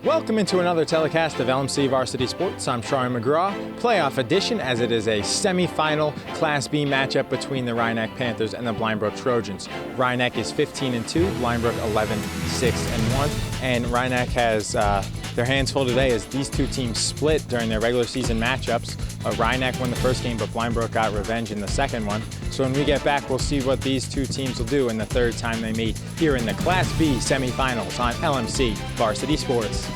Welcome into another telecast of LMC Varsity Sports. I'm Charlie McGraw, playoff edition, as it is a semifinal Class B matchup between the Rhinebeck Panthers and the Brook Trojans. Rhinebeck is 15-2, Brook 11-6-1, and Rhinebeck has their hands full today as these two teams split during their regular season matchups. Rhinebeck won the first game, but Brook got revenge in the second one. So when we get back, we'll see what these two teams will do in the third time they meet here in the Class B semifinals on LMC Varsity Sports.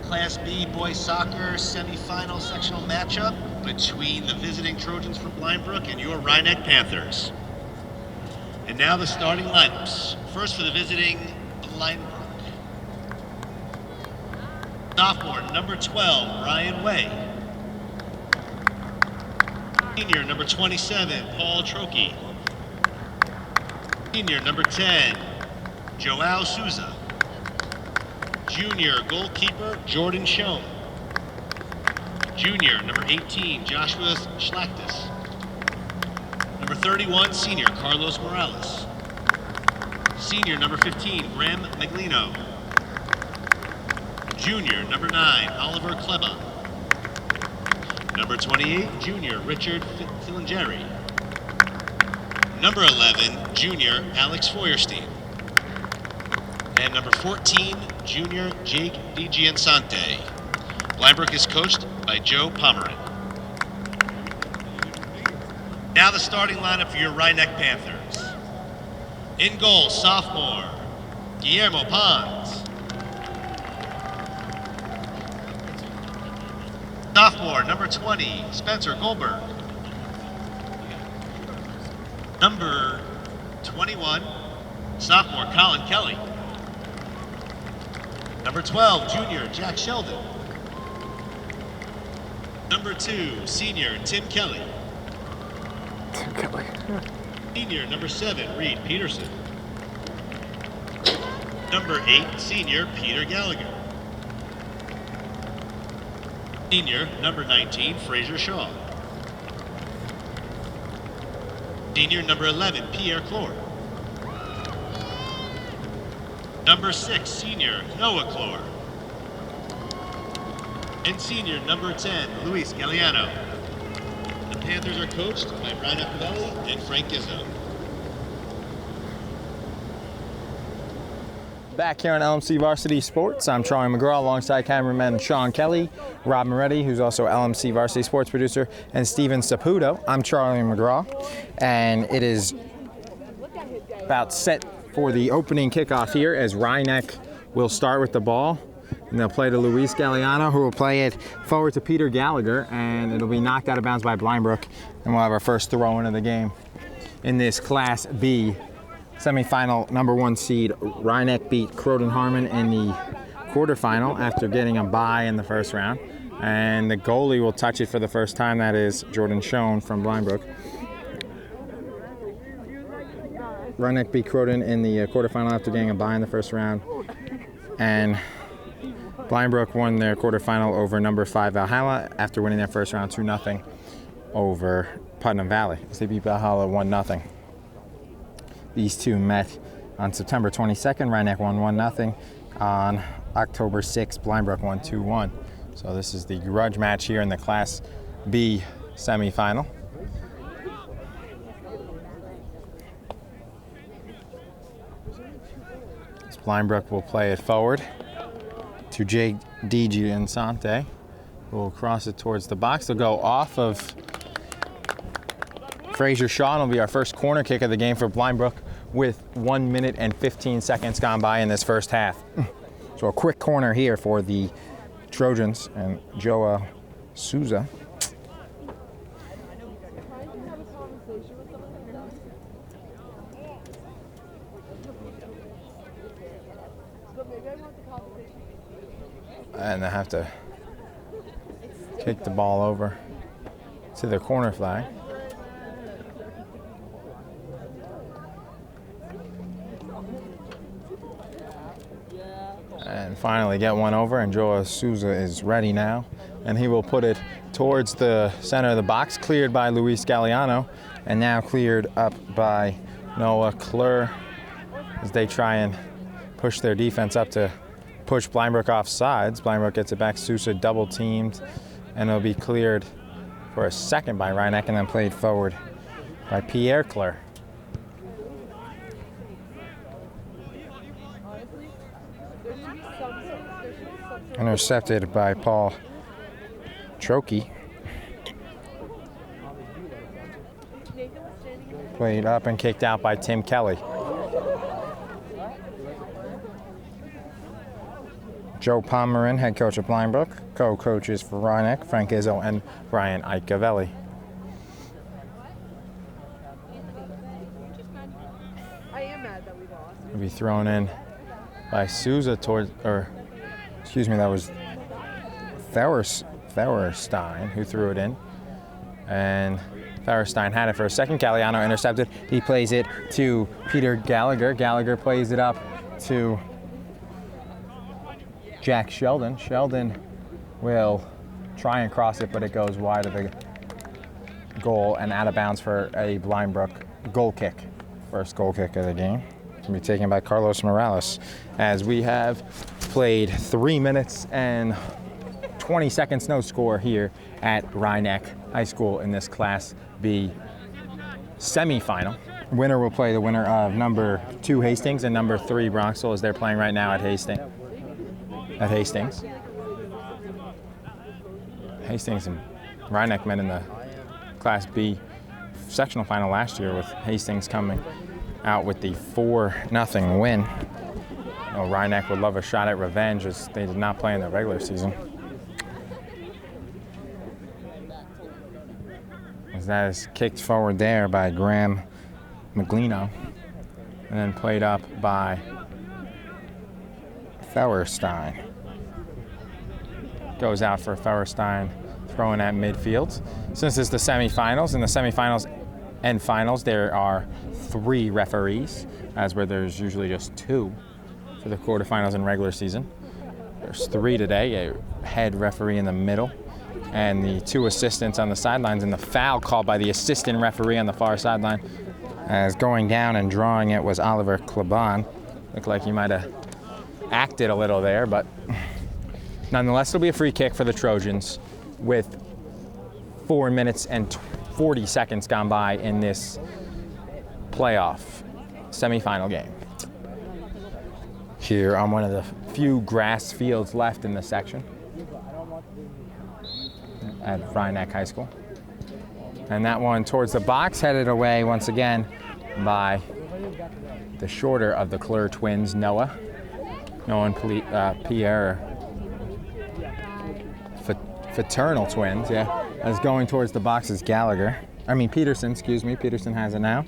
Class B boys soccer semifinal sectional matchup between the visiting Trojans from Brook and your Rhinebeck Panthers. And now the starting lineups. First for the visiting Brook. Sophomore, number 12, Ryan Way. Senior, number 27, Paul Trokey. Senior, number 10, Joao Souza. Junior goalkeeper, Jordan Schoen. Junior, number 18, Joshua Schlachtis. Number 31, senior, Carlos Morales. Senior, number 15, Graham Maglino. Junior, number 9, Oliver Kleba. Number 28, junior, Richard Filingeri. Number 11, junior, Alex Feuerstein. And number 14, junior, Jake DiGiansante. Brook is coached by Joe Pomeran. Now the starting lineup for your Rhinebeck Panthers. In goal, sophomore, Guillermo Pons. Sophomore, number 20, Spencer Goldberg. Number 21, sophomore, Colin Kelly. Number 12, junior, Jack Sheldon. Number 2, senior, Tim Kelly. Senior, number 7, Reed Peterson. Number 8, senior, Peter Gallagher. Senior, number 19, Fraser Shaw. Senior, number 11, Pierre Clore. Number 6, senior, Noah Clore. And senior, number 10, Luis Galliano. The Panthers are coached by Brian Appavelli and Frank Gizzo. Back here on LMC Varsity Sports, I'm Charlie McGraw alongside cameraman Sean Kelly, Rob Moretti, who's also LMC Varsity Sports producer, and Steven Saputo. I'm Charlie McGraw, and it is about set for the opening kickoff here as Rhinebeck will start with the ball, and they'll play to Luis Galliano, who will play it forward to Peter Gallagher, and it'll be knocked out of bounds by Brook, and we'll have our first throw-in of the game in this Class B semifinal. Number 1 seed Rhinebeck beat Croton Harmon in the quarterfinal after getting a bye in the first round, and the goalie will touch it for the first time. That is Jordan Schoen from Brook. Rhinebeck beat Croton in the quarterfinal after getting a bye in the first round, and Brook won their quarterfinal over number 5 Valhalla after winning their first round 2-0 over Putnam Valley. They beat Valhalla 1-0. These two met on September 22nd. Rhinebeck won 1-0. On October 6th, Brook won 2-1. So this is the grudge match here in the Class B semifinal. Brook will play it forward to Jake DiGiansante, who will cross it towards the box. They'll go off of Fraser Shaw, and it'll be our first corner kick of the game for Brook with 1 minute and 15 seconds gone by in this first half. So a quick corner here for the Trojans and Joao Souza. And they have to kick the ball over to the corner flag. And finally get one over, and Joa Souza is ready now. And he will put it towards the center of the box, cleared by Luis Galliano, and now cleared up by Noah Klur as they try and push their defense up to push Blindbrook off sides. Blindbrook gets it back. Sousa double teamed, and it'll be cleared for a second by Reinecke and then played forward by Pierre Klur. Intercepted by Paul Trokey. Played up and kicked out by Tim Kelly. Joe Pomeran, head coach of Blindbrook. Co-coaches for Reinecke, Frank Izzo and Brian Icavelli. I am mad that we lost. Will be thrown in by Souza towards, or excuse me, that was Feuerstein who threw it in. And Feuerstein had it for a second. Galliano intercepted. He plays it to Peter Gallagher. Gallagher plays it up to Jack Sheldon. Sheldon will try and cross it, but it goes wide of the goal and out of bounds for a Blindbrook goal kick. First goal kick of the game. Can be taken by Carlos Morales. As we have played 3 minutes and 20 seconds, no score here at Reinecke High School in this Class B semifinal. Winner will play the winner of number 2 Hastings and number 3 Bronxville, as they're playing right now at Hastings. Hastings and Reinecke met in the Class B sectional final last year, with Hastings coming out with the 4-0 win. Oh, Reinecke would love a shot at revenge, as they did not play in the regular season. As that is kicked forward there by Graham Maglino, and then played up by Feuerstein. Goes out for Feuerstein, throwing at midfield. Since it's the semifinals, in the semifinals and finals, there are 3 referees, as where there's usually just 2 for the quarterfinals and regular season. There's 3 today, a head referee in the middle, and the 2 assistants on the sidelines, and the foul called by the assistant referee on the far sideline. As going down and drawing it was Oliver Klaban. Looked like he might have acted a little there, but nonetheless, it'll be a free kick for the Trojans with 4 minutes and 40 seconds gone by in this playoff semifinal game. Here on one of the few grass fields left in the section at Reinecke High School. And that one towards the box, headed away once again by the shorter of the Klur twins, Noah and Pierre, fraternal twins, yeah. As going towards the box is Peterson, excuse me. Peterson has it now.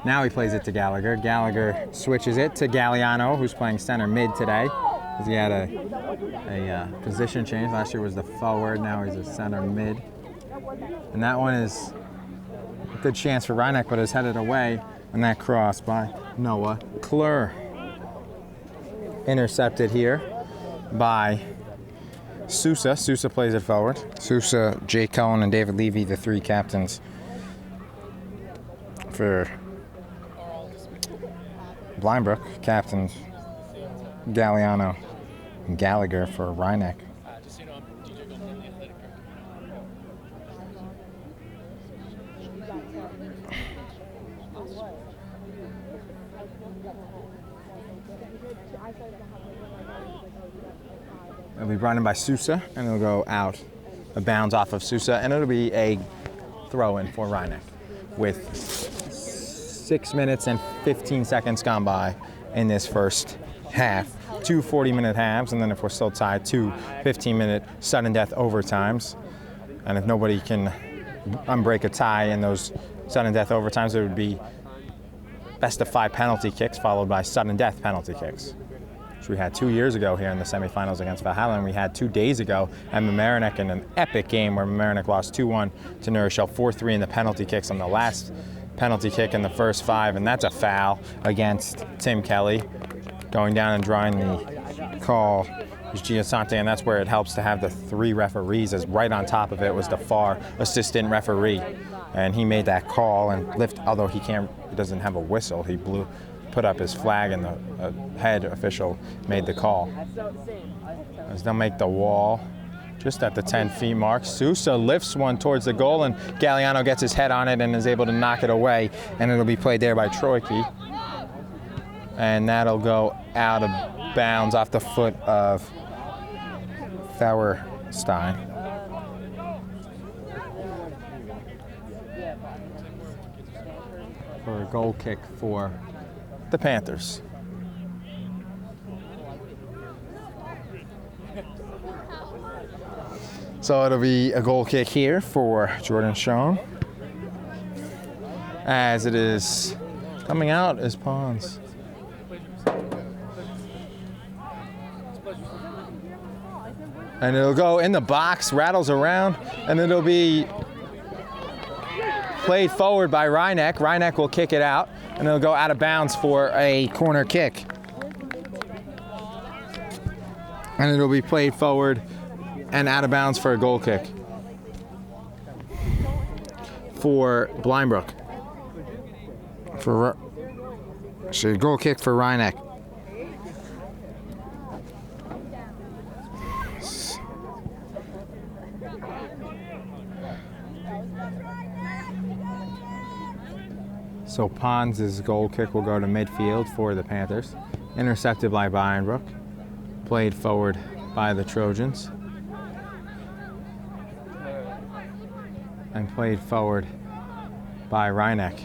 Now he plays it to Gallagher. Gallagher switches it to Galliano, who's playing center mid today, because he had a position change. Last year was the forward, now he's a center mid. And that one is a good chance for Reinecke, but is headed away, and that cross by Noah Klur. Intercepted here by Sousa. Sousa plays it forward. Sousa, Jay Cohen, and David Levy, the 3 captains for Blindbrook. Captains Galliano and Gallagher for Reinecke. It'll be brought in by Sousa, and it'll go out of bounds off of Sousa, and it'll be a throw-in for Reinecke with 6 minutes and 15 seconds gone by in this first half. 2 40-minute halves, and then if we're still tied, 2 15-minute sudden death overtimes. And if nobody can unbreak a tie in those sudden death overtimes, it would be best of 5 penalty kicks followed by sudden death penalty kicks. which we had 2 years ago here in the semifinals against Valhalla, and we had 2 days ago at Mamaroneck in an epic game where Mamaroneck lost 2-1 to New Rochelle, 4-3 in the penalty kicks on the last penalty kick in the first 5, and that's a foul against Tim Kelly. Going down and drawing the call is Giasante, and that's where it helps to have the 3 referees, as right on top of it was the FAR assistant referee. And he made that call and although he doesn't have a whistle, he put up his flag, and the head official made the call. As they'll make the wall just at the 10 feet mark. Sousa lifts one towards the goal, and Galliano gets his head on it and is able to knock it away, and it'll be played there by Troiki. And that'll go out of bounds off the foot of Fauerstein. For a goal kick for the Panthers. So it'll be a goal kick here for Jordan Schoen. As it is coming out is Pons. And it'll go in the box, rattles around, and it'll be played forward by Reinecke. Reinecke will kick it out, and it'll go out of bounds for a corner kick. And it'll be played forward and out of bounds for a goal kick for Blindbrook. So goal kick for Reinecke. So Pons' goal kick will go to midfield for the Panthers. Intercepted by Blindbrook. Played forward by the Trojans. And played forward by Reinecke.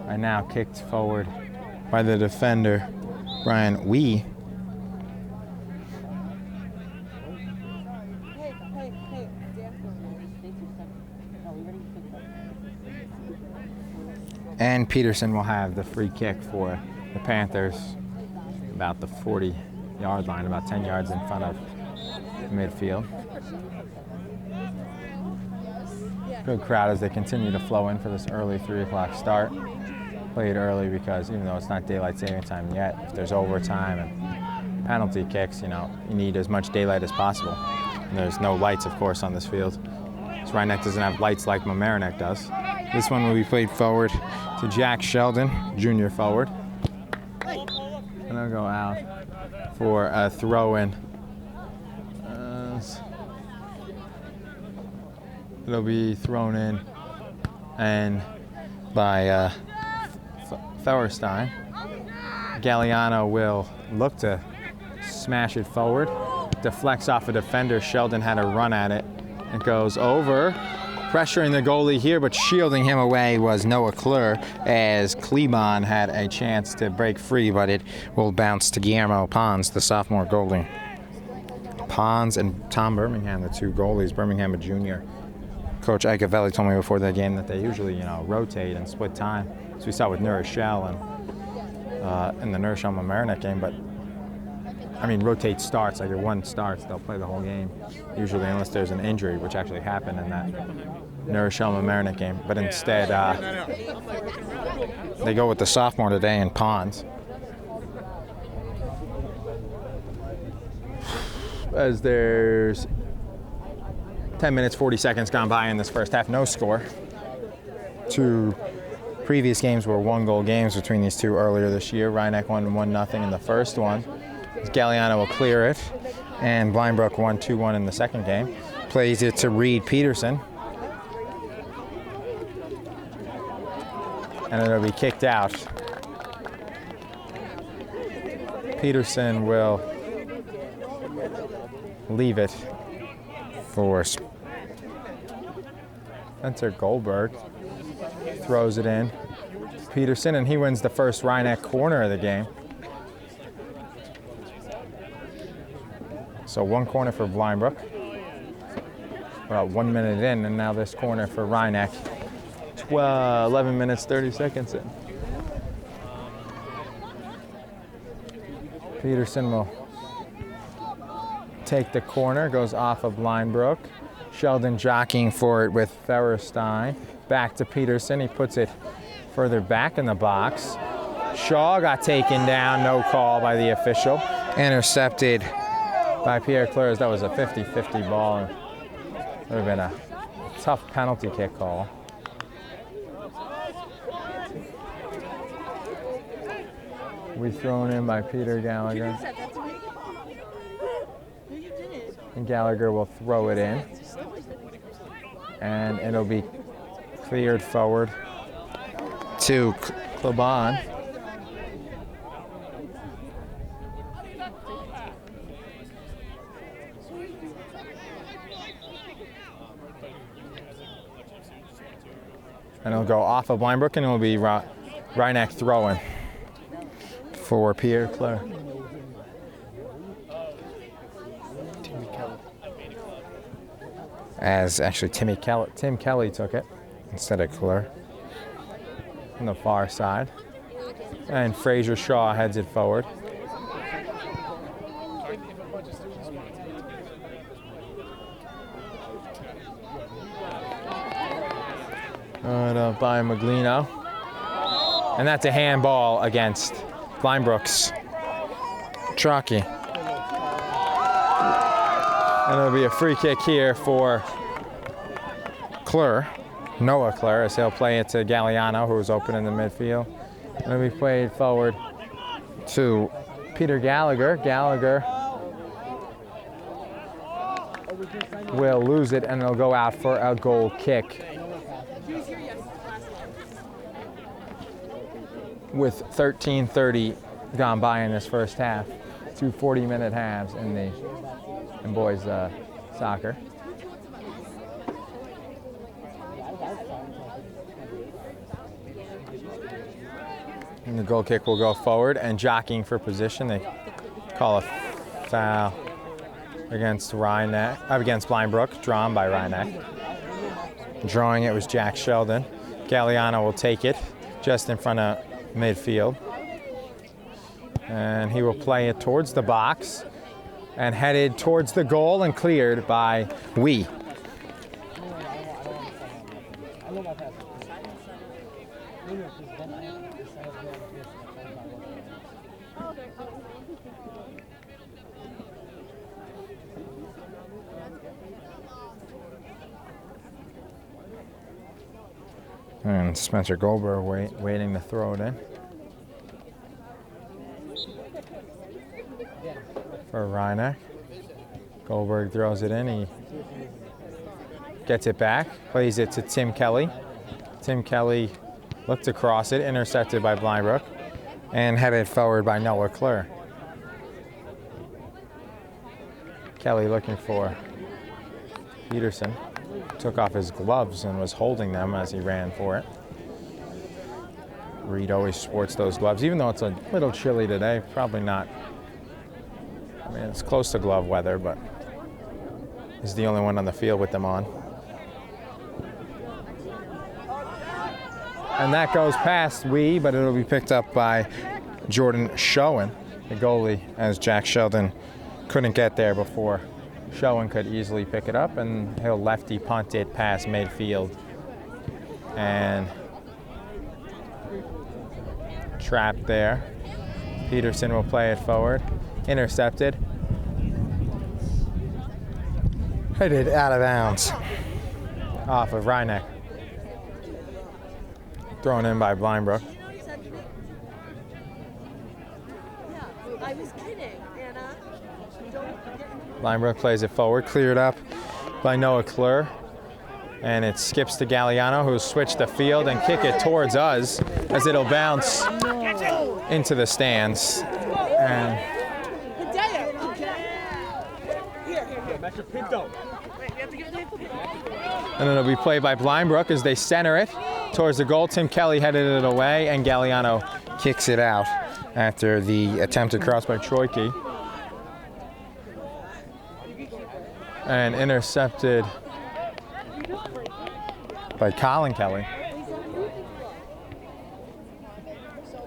And now kicked forward by the defender, Brian Wee. And Peterson will have the free kick for the Panthers about the 40-yard line, about 10 yards in front of midfield. Good crowd as they continue to flow in for this early 3 o'clock start. Played early because even though it's not daylight saving time yet, if there's overtime and penalty kicks, you need as much daylight as possible. And there's no lights, of course, on this field. So Reinecke doesn't have lights like Mamaroneck does. This one will be played forward to Jack Sheldon, junior forward. And they'll go out for a throw-in. It'll be thrown in and by Fauerstein. Galliano will look to smash it forward. Deflects off a defender. Sheldon had a run at it. It goes over. Pressuring the goalie here, but shielding him away was Noah Klur, as Klebon had a chance to break free, but it will bounce to Guillermo Pons, the sophomore goalie. Pons and Tom Birmingham, the 2 goalies. Birmingham, a junior. Coach Icavelli told me before the game that they usually, rotate and split time. So we saw with New Rochelle and in the New Rochelle Mamaroneck game, but rotate starts. Like if one starts, they'll play the whole game, usually, unless there's an injury, which actually happened in that New Rochelle Mamaroneck game. But instead, they go with the sophomore today in Pons. As there's 10 minutes, 40 seconds gone by in this first half, no score. 2 previous games were 1-goal games between these 2 earlier this year. Reinecke won 1-0 in the first one. Galliano will clear it, and Blindbrook won 2-1 in the second game. Plays it to Reed Peterson. And it'll be kicked out. Peterson will leave it for Spencer Goldberg. Throws it in. Peterson, and he wins the first Reinecke corner of the game. So 1 corner for Blindbrook. About 1 minute in, and now this corner for Reinecke. 11 minutes, 30 seconds in. Peterson will take the corner, goes off of Brook. Sheldon jockeying for it with Ferrestein. Back to Peterson, he puts it further back in the box. Shaw got taken down, no call by the official. Intercepted by Pierre Clares. That was a 50-50 ball. It would have been a tough penalty kick call. We thrown in by Peter Gallagher. And Gallagher will throw it in. And it'll be cleared forward to Klabon. And it'll go off of Brook, and it'll be Reinach throwing for Pierre Clare. As actually Tim Kelly took it instead of Clare on the far side. And Fraser Shaw heads it forward. By Maglino. And that's a handball against Brook's Chalky. And it'll be a free kick here for Noah Clare, as he'll play it to Galliano, who's open in the midfield. And it'll be played forward to Peter Gallagher. Gallagher will lose it, and it'll go out for a goal kick. With 13:30 gone by in this first half, 2 40-minute halves in boys soccer. And the goal kick will go forward, and jockeying for position, they call a foul against Brook, drawn by Reinach. Drawing it was Jack Sheldon. Galliano will take it just in front of midfield. And he will play it towards the box and headed towards the goal and cleared by Wee. And Spencer Goldberg waiting to throw it in. For Reinach. Goldberg throws it in. He gets it back, plays it to Tim Kelly. Tim Kelly looked to cross it, intercepted by Brook, and headed forward by Noah Clare. Kelly looking for Peterson. Took off his gloves and was holding them as he ran for it. Reed always sports those gloves, even though it's a little chilly today. Probably not. I mean, it's close to glove weather, but he's the only one on the field with them on. And that goes past Wee, but it'll be picked up by Jordan Schoen, the goalie, as Jack Sheldon couldn't get there before. Schoen could easily pick it up, and he'll lefty punt it past midfield. And trapped there. Peterson will play it forward. Intercepted. Headed out of bounds. Off of Reinach. Thrown in by Brook. I was kidding, Anna. Brook plays it forward, cleared up by Noah Clare. And it skips to Galliano, who's switched the field and kick it towards us as it'll bounce into the stands. And it'll be played by Brook as they center it towards the goal. Tim Kelly headed it away, and Galliano kicks it out after the attempted cross by Troike. And intercepted by Colin Kelly.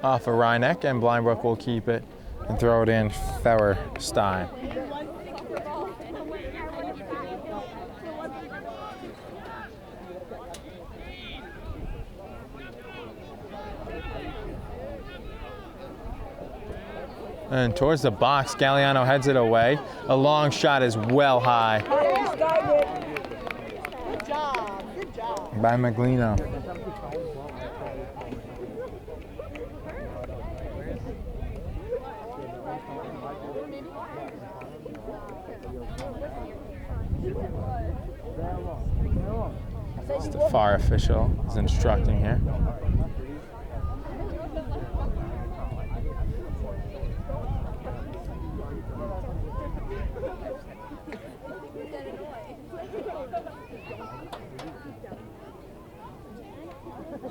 Off of Reinach, and Brook will keep it and throw it in Feuerstein. And towards the box, Galliano heads it away. A long shot is well high. Good job. Good job. By Maglino. The FAR official is instructing here.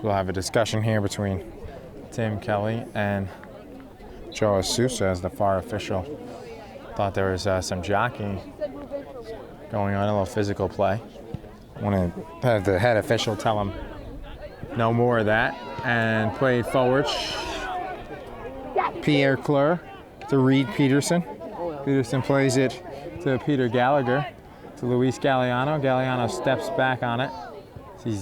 We'll have a discussion here between Tim Kelly and Joe Sousa as the FAR official. Thought there was some jockeying going on, a little physical play. I want to have the head official tell him no more of that. And played forward. Pierre Cleur to Reed Peterson. Peterson plays it to Peter Gallagher, to Luis Galliano. Galliano steps back on it. He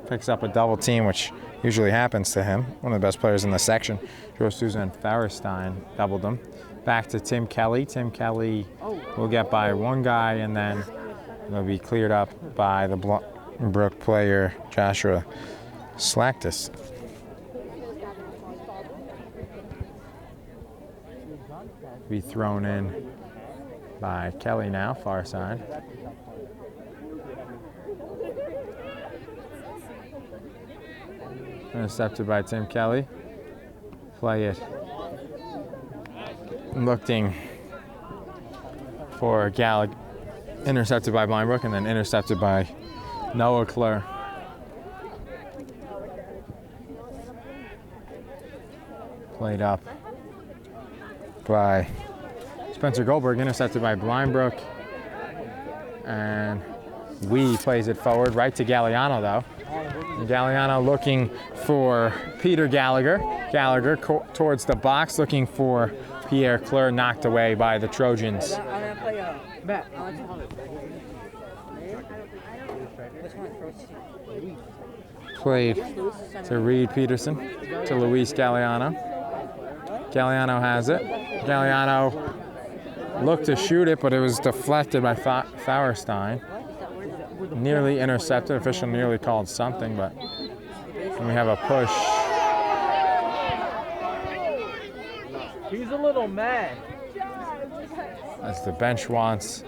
picks up a double team, which usually happens to him. One of the best players in the section. Joe Sousa and Feuerstein doubled them. Back to Tim Kelly. Tim Kelly will get by one guy, and then it'll be cleared up by the Brook player, Joshua Slactus. Be thrown in by Kelly now, far side. Intercepted by Tim Kelly. Play it. Looking for Gallagher. Intercepted by Blindbrook, and then intercepted by Noah Cleur. Played up by Spencer Goldberg, intercepted by Blindbrook. And Wee plays it forward, right to Galliano though. Galliano looking for Peter Gallagher. Gallagher towards the box, looking for Pierre Cleur, knocked away by the Trojans. Played to Reed Peterson, to Luis Galliano. Galliano has it. Galliano looked to shoot it, but it was deflected by Feuerstein. Nearly intercepted. Official nearly called something, but we have a push. He's a little mad. As the bench wants.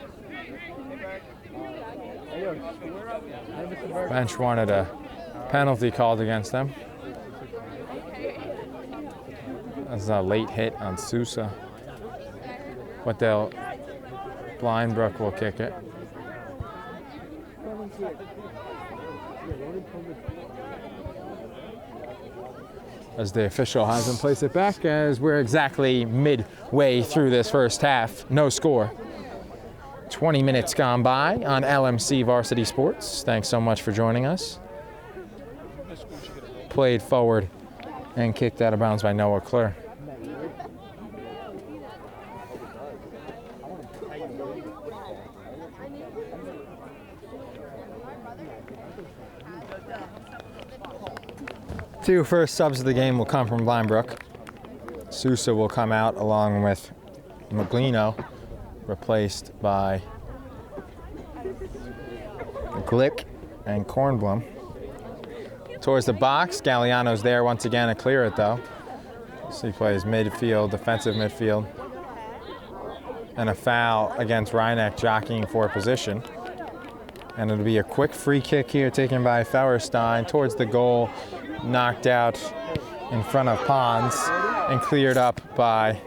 Bench wanted a penalty called against them. That's a late hit on Sousa. But Blindbrook will kick it. As the official has him place it back, as we're exactly midway through this first half. No score. 20 minutes gone by on LMC Varsity Sports. Thanks so much for joining us. Played forward and kicked out of bounds by Noah Cleur. Two first subs of the game will come from Blindbrook. Sousa will come out along with Maglino, replaced by Glick and Kornblum. Towards the box, Galliano's there once again to clear it though. So he plays midfield, defensive midfield. And a foul against Reinach jockeying for position. And it'll be a quick free kick here taken by Feuerstein towards the goal, knocked out in front of Pons and cleared up by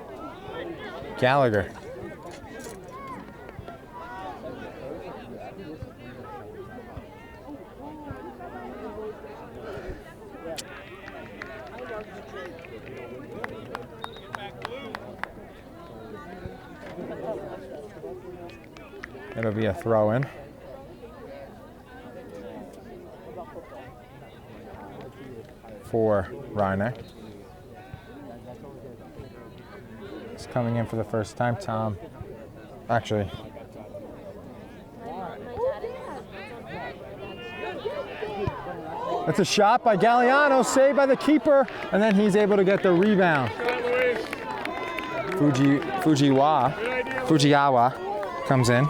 Gallagher. It'll be a throw-in. For Reinach. is coming in for the first time. Tom, actually. It's a shot by Galliano, saved by the keeper, and then he's able to get the rebound. Fujiyawa comes in.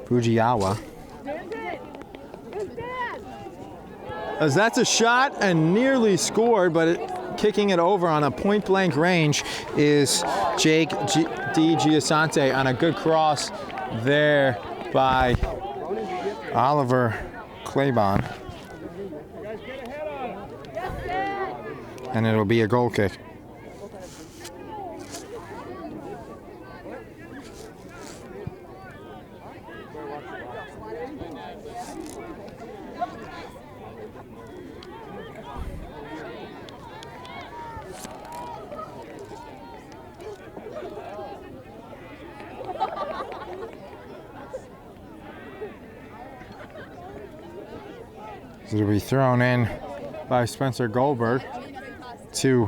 Fujiyawa. As that's a shot and nearly scored, but kicking it over on a point-blank range is Jake D. Giasante on a good cross there by Oliver Claybon. And it'll be a goal kick. It'll be thrown in by Spencer Goldberg to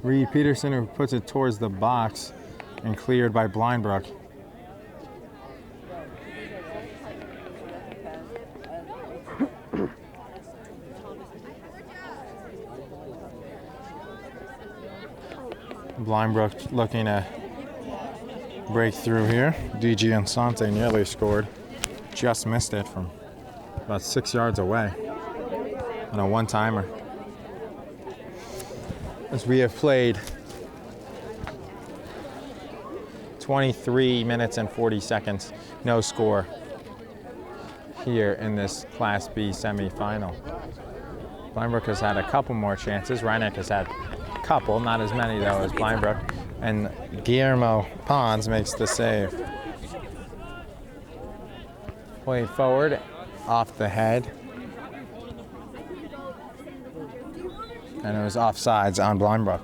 Reed Peterson, who puts it towards the box and cleared by Blindbrook. Blindbrook looking to break through here. DG Ansante nearly scored. Just missed it from about 6 yards away on a one-timer. As we have played 23 minutes and 40 seconds, no score here in this Class B semifinal. Blindbrook has had a couple more chances. Rhinebeck has had a couple, not as many though as Blindbrook. And Guillermo Pons makes the save. Played forward, off the head. And it was offsides on Blindbrook.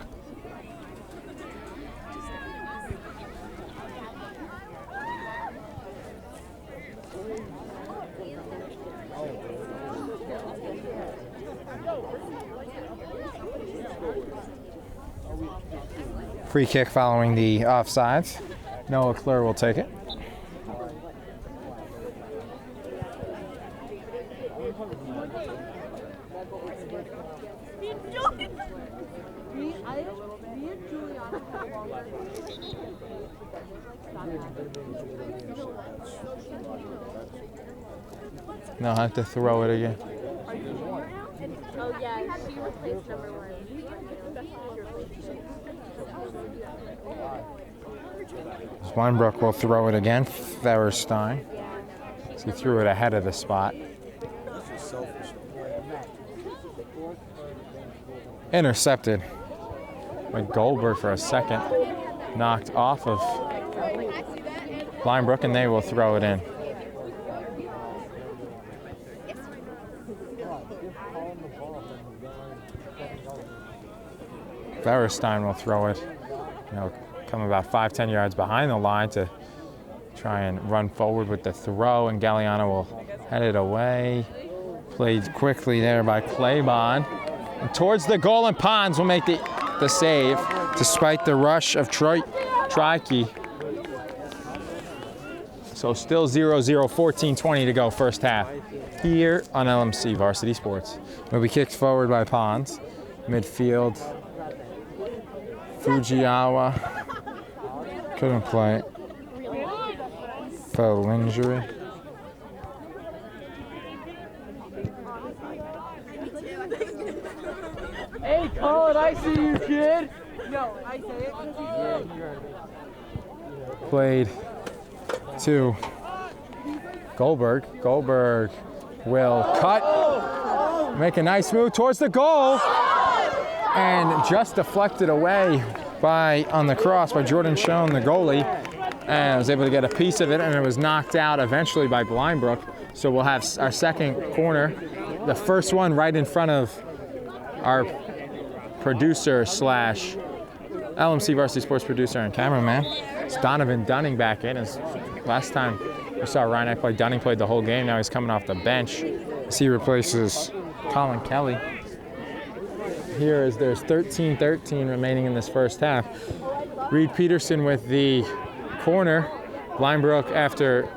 Free kick following the offsides. Noah Klur will take it. They'll have to throw it again. Oh yeah, she replaced number 1. Blindbrook will throw it again. Ferrestein. So he threw it ahead of the spot. Intercepted by Goldberg for a second. Knocked off of Blindbrook, and they will throw it in. Ferrestein will throw it. Come about 5-10 yards behind the line to try and run forward with the throw, and Galliano will head it away. Played quickly there by Claybon. And towards the goal, and Pons will make the save despite the rush of Trikey. So still 0-0, 14:20 to go first half here on LMC Varsity Sports. Will be kicked forward by Pons. Midfield, Fujiyawa couldn't play. Fell injury. Hey, Colin, I see you, kid. No, I say it because he's Played to Goldberg. Goldberg will cut. Make a nice move towards the goal. And just deflected away on the cross by Jordan Schoen, the goalie. And was able to get a piece of it, and it was knocked out eventually by Blindbrook. So we'll have our second corner, the first one right in front of our producer slash LMC Varsity Sports producer and cameraman. It's Donovan Dunning back in. Last time we saw Ryan play, Dunning played the whole game. Now he's coming off the bench as he replaces Colin Kelly. There's 13-13 remaining in this first half. Reed Peterson with the corner. Brook, after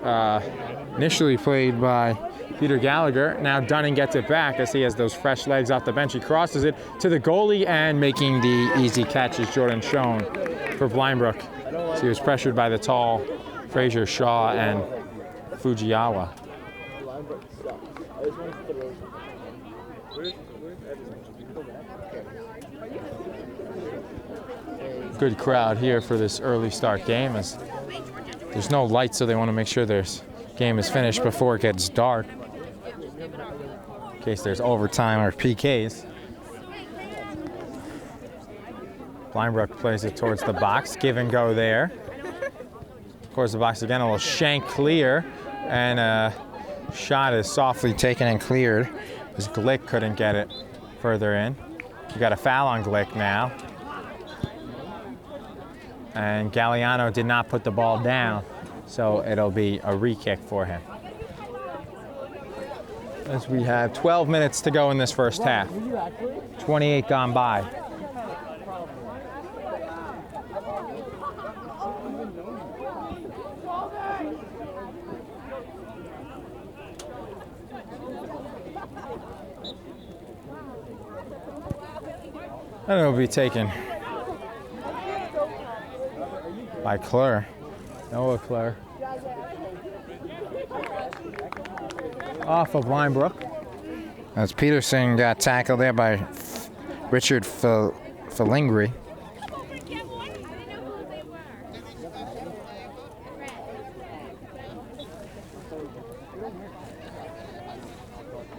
initially played by Peter Gallagher. Now Dunning gets it back as he has those fresh legs off the bench. He crosses it to the goalie, and making the easy catch is Jordan Schoen for Brook. So he was pressured by the tall Fraser Shaw and Fujiyawa. Good crowd here for this early start game, as there's no lights, so they want to make sure their game is finished before it gets dark, in case there's overtime or PKs. Brook plays it towards the box. Give and go there. Towards the box again, a little shank clear, and shot is softly taken and cleared as Glick couldn't get it further in. We got a foul on Glick now. And Galliano did not put the ball down, so it'll be a re-kick for him. As we have 12 minutes to go in this first half. 28 gone by. And it'll be taken by Noah Clure. Off of Brook. As Peterson got tackled there by Richard Falingri.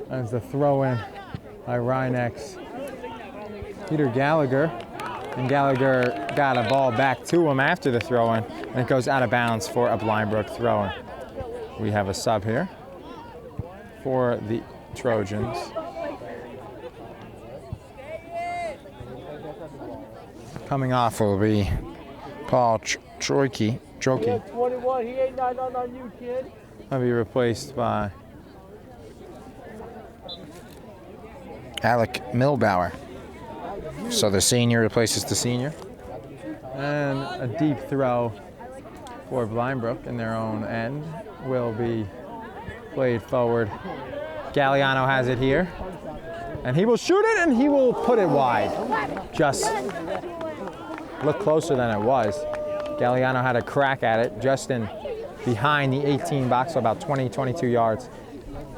As the throw in by Rhinex. Peter Gallagher. And Gallagher got a ball back to him after the throw-in, and it goes out of bounds for a Brook throw-in. We have a sub here for the Trojans. Coming off will be Paul Troiki. 21, he ain't nothing on you, kid. That'll be replaced by Alec Milbauer. So the senior replaces the senior. And a deep throw for Brook in their own end will be played forward. Galliano has it here. And he will shoot it, and he will put it wide. Just look closer than it was. Galliano had a crack at it just in behind the 18 box, so about 20, 22 yards.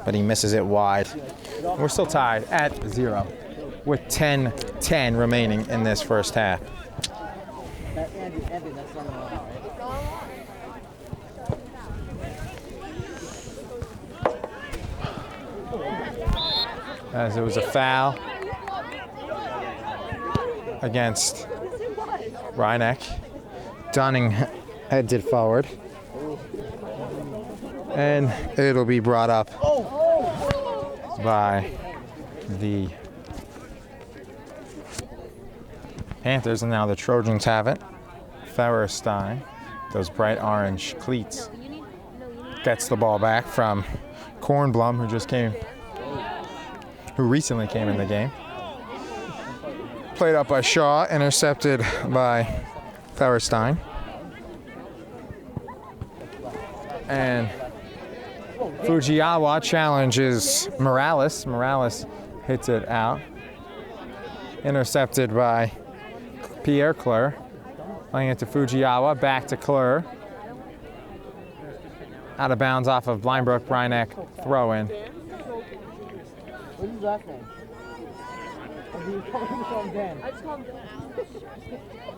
But he misses it wide. We're still tied at 0. With 10-10 remaining in this first half. As it was a foul against Rhineck. Dunning heads it forward. And it'll be brought up by the Panthers, and now the Trojans have it. Ferrerstein, those bright orange cleats, gets the ball back from Kornblum, who recently came in the game. Played up by Shaw, intercepted by Ferrerstein. And Fujiyawa challenges Morales. Morales hits it out. Intercepted by Pierre Clure. Playing it to Fujiyawa, back to Clure. Out of bounds off of Brook. Rhineck throw in. What's his last name?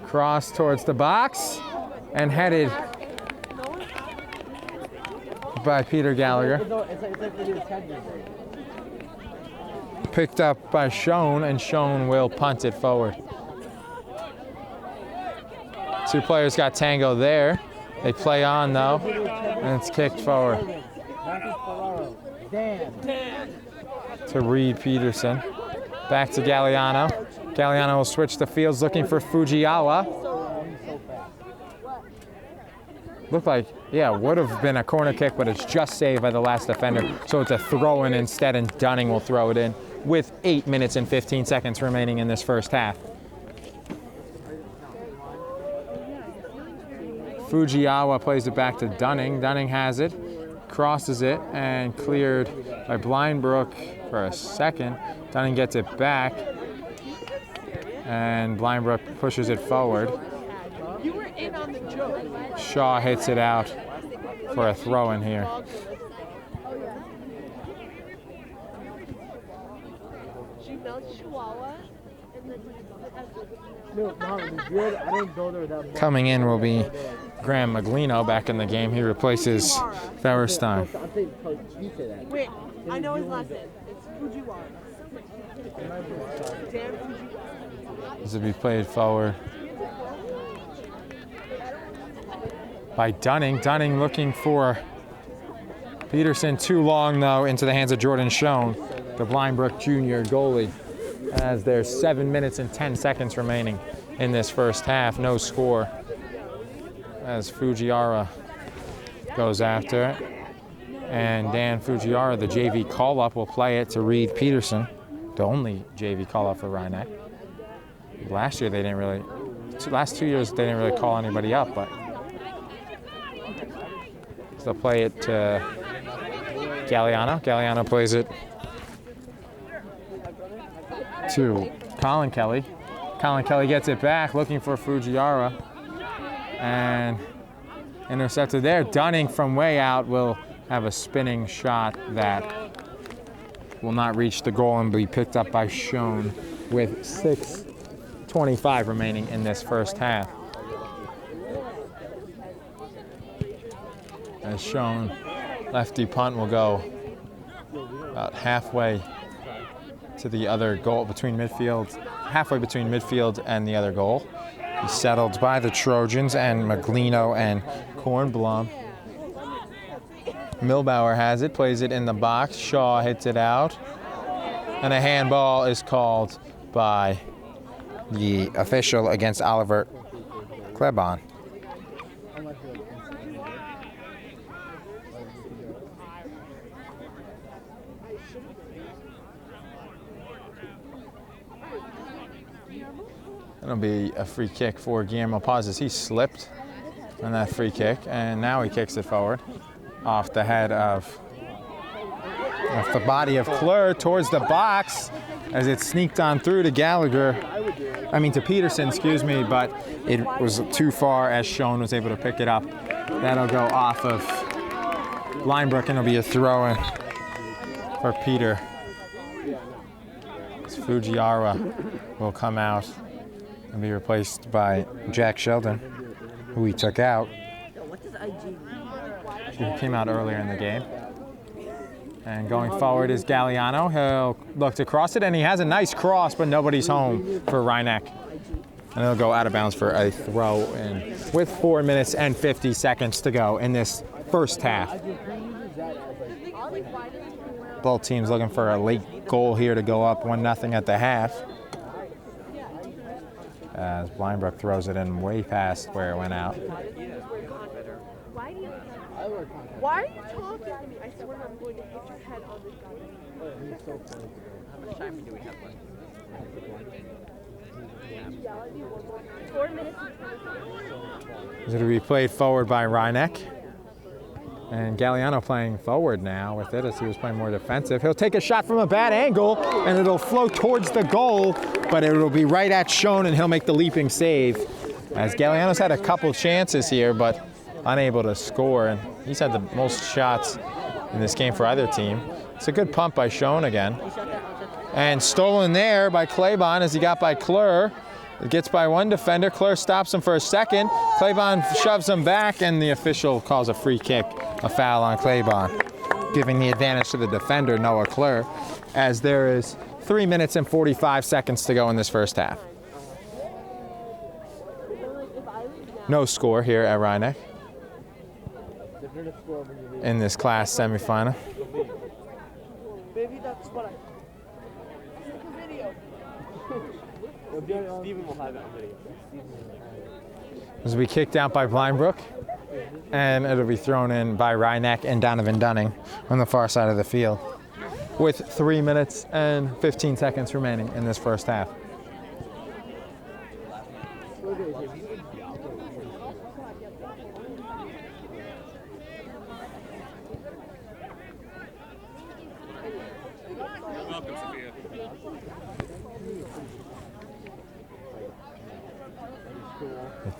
Cross towards the box and headed by Peter Gallagher. Picked up by Schoen, and Schoen will punt it forward. Two players got tango there. They play on though, and it's kicked forward to Reed Peterson. Back to Galliano. Galliano will switch the fields looking for Fujiyawa. Looked like, yeah, would have been a corner kick, but it's just saved by the last defender. So it's a throw-in instead, and Dunning will throw it in with 8 minutes and 15 seconds remaining in this first half. Fujiyawa plays it back to Dunning. Dunning has it, crosses it, and cleared by Brook for a second. Dunning gets it back, and Brook pushes it forward. You were in on the joke. Shaw hits it out for a throw-in here. She melts Chihuahua and then No, it was good. I didn't go there that much. Coming in will be Graham Maglino back in the game. He replaces Feverstein. wait, I know his last name. It's Fujiwara. Damn Fujiwara. This will be played forward by Dunning. Dunning looking for Peterson. Too long, though, into the hands of Jordan Schoen, the Brook Jr. goalie, as there's 7 minutes and 10 seconds remaining in this first half. No score as Fujiwara goes after it. And Dan Fujiwara, the JV call-up, will play it to Reed Peterson, the only JV call-up for Rhinebeck. Last year, last 2 years, they didn't really call anybody up, but they'll play it to Galliano. Galliano plays it to Colin Kelly. Colin Kelly gets it back, looking for Fujiwara, and intercepted there. Dunning from way out will have a spinning shot that will not reach the goal and be picked up by Schoen with 6:25 remaining in this first half. As Schoen, lefty punt will go about halfway to the other goal, halfway between midfield and the other goal. He's settled by the Trojans and Maglino and Kornblum. Milbauer has it, plays it in the box. Shaw hits it out, and a handball is called by the official against Oliver Klebon. It'll be a free kick for Guillermo Pazes. He slipped on that free kick, and now he kicks it forward off the head of the body of Kleur towards the box as it sneaked on through to to Peterson, excuse me, but it was too far as Schoen was able to pick it up. That'll go off of Brook, and it'll be a throw-in for Peter. Fujiwara will come out and be replaced by Jack Sheldon, who he took out. He came out earlier in the game. And going forward is Galliano. He'll look to cross it, and he has a nice cross, but nobody's home for Rhinebeck. And he'll go out of bounds for a throw-in with 4 minutes and 50 seconds to go in this first half. Both teams looking for a late goal here to go up 1-0 at the half. As Brook throws it in way past where it went out. Why are you talking to me? I swear I'm going to hit your head on this guy. How much time do we have left? 4 minutes. It's going to be played forward by Rhinebeck. And Galliano playing forward now with it as he was playing more defensive. He'll take a shot from a bad angle, and it'll float towards the goal, but it will be right at Schoen, and he'll make the leaping save. As Galliano's had a couple chances here, but unable to score, and he's had the most shots in this game for either team. It's a good pump by Schoen again. And stolen there by Klebon as he got by Kleur. It gets by one defender. Kleur stops him for a second. Klebon shoves him back, and the official calls a free kick, a foul on Klebon, giving the advantage to the defender, Noah Kleur, as there is 3 minutes and 45 seconds to go in this first half. No score here at Rhinebeck in this class semifinal. Baby, that's what I... Take a video. Steven will have it on video. This will be kicked out by Brook, and it'll be thrown in by Reinach and Donovan Dunning on the far side of the field with 3 minutes and 15 seconds remaining in this first half.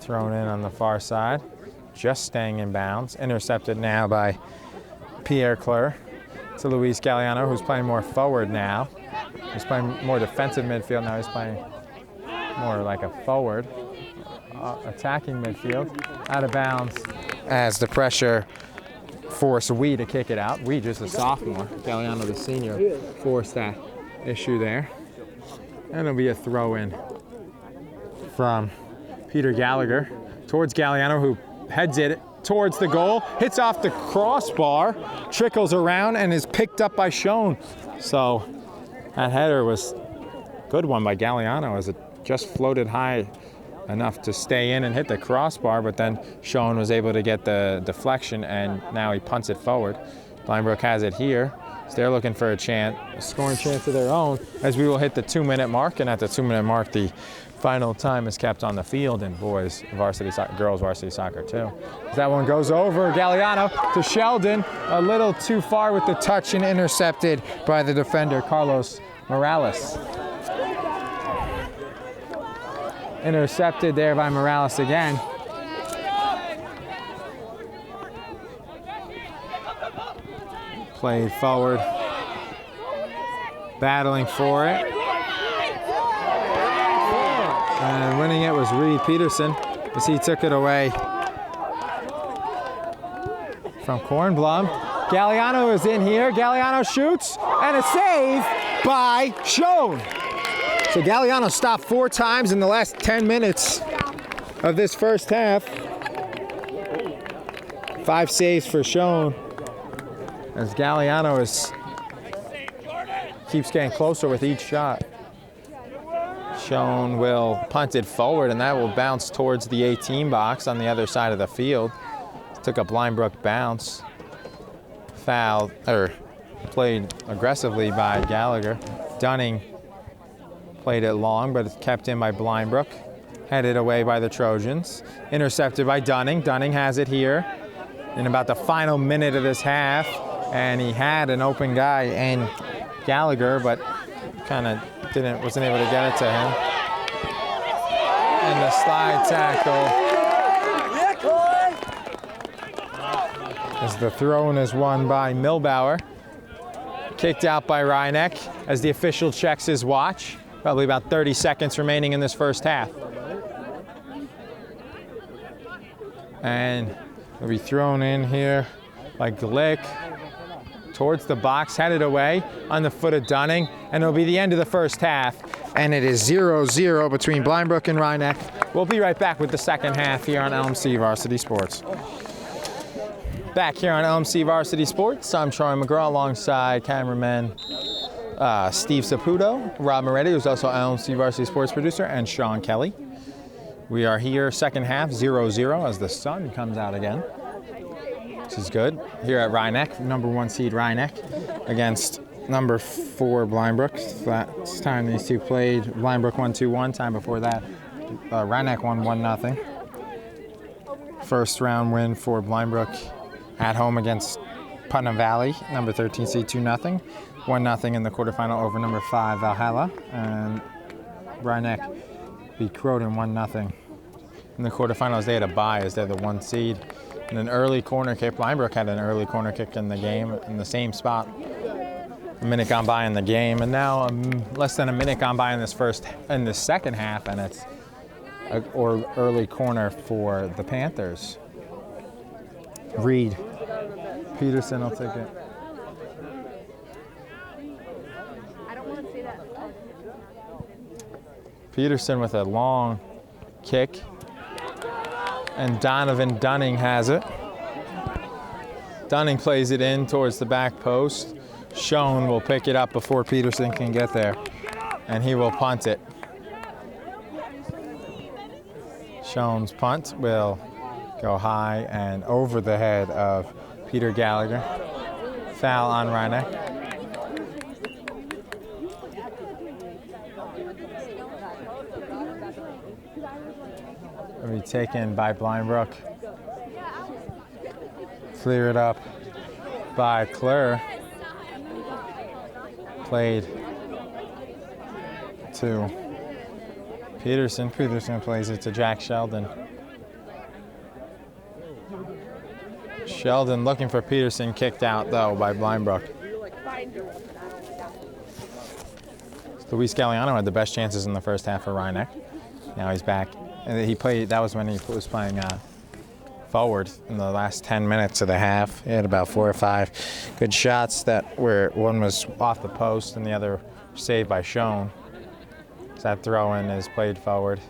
Thrown in on the far side, just staying in bounds. Intercepted now by Pierre Claire to Luis Galliano, who's playing more forward now. He's playing more defensive midfield now. He's playing more like a forward, attacking midfield. Out of bounds as the pressure forced Wee to kick it out. Wee just a sophomore. Galliano, the senior, forced that issue there. And it'll be a throw in from Peter Gallagher towards Galliano, who heads it towards the goal, hits off the crossbar, trickles around, and is picked up by Schoen. So that header was a good one by Galliano as it just floated high enough to stay in and hit the crossbar, but then Schoen was able to get the deflection, and now he punts it forward. Brook has it here. So they're looking for a scoring chance of their own, as we will hit the 2-minute mark, and at the 2-minute mark, the final time is kept on the field in girls varsity soccer too. That one goes over Galliano to Sheldon, a little too far with the touch and intercepted by the defender Carlos Morales. Intercepted there by Morales again. Played forward, battling for it. And winning it was Reed Peterson as he took it away from Kornblum. Galliano is in here. Galliano shoots, and a save by Schoen. So Galliano stopped 4 times in the last 10 minutes of this first half. 5 saves for Schoen as Galliano keeps getting closer with each shot. Schoen will punt it forward, and that will bounce towards the 18 box on the other side of the field. Took a Brook bounce. Played aggressively by Gallagher. Dunning played it long, but it's kept in by Brook. Headed away by the Trojans. Intercepted by Dunning. Dunning has it here in about the final minute of this half, and he had an open guy in Gallagher, but kind of wasn't able to get it to him. And the slide tackle as the throw-in is won by Milbauer. Kicked out by Reinach as the official checks his watch. Probably about 30 seconds remaining in this first half. And it'll be thrown in here by Glick towards the box, headed away on the foot of Dunning, and it'll be the end of the first half. And it is 0-0 between Brook and Reinach. We'll be right back with the second half here on LMC Varsity Sports. Back here on LMC Varsity Sports, I'm Charlie McGraw alongside cameraman Steve Saputo, Rob Moretti, who's also LMC Varsity Sports producer, and Sean Kelly. We are here second half, 0-0 as the sun comes out again. This is good. Here at Reinach, number 1 seed Reinach against number 4 Brook. Last time these two played, Brook won 2-1. Time before that, Reinach won 1-0. First round win for Brook at home against Putnam Valley, number 13 seed 2-0. 1-0 in the quarterfinal over number 5 Valhalla. And Reinach beat Croton 1-0. In the quarterfinals, they had a bye as they're the 1 seed. And an early corner kick. Brook had an early corner kick in the game in the same spot. A minute gone by in the game, and now less than a minute gone by in the second half, and it's an early corner for the Panthers. Reed Peterson will take it. I don't want to say that. Peterson with a long kick. And Donovan Dunning has it. Dunning plays it in towards the back post. Schoen will pick it up before Peterson can get there. And he will punt it. Schoen's punt will go high and over the head of Peter Gallagher. Foul on Rhinebeck. Will be taken by Blindbrook. Clear it up by Clare. Played to Peterson. Peterson plays it to Jack Sheldon. Sheldon looking for Peterson, kicked out though by Blindbrook. Luis Galliano had the best chances in the first half for Rhinebeck. Now he's back. And he played, that was when he was playing forward in the last 10 minutes of the half. He had about 4 or 5 good shots that were, one was off the post and the other saved by Schoen. So that throw in is played forward.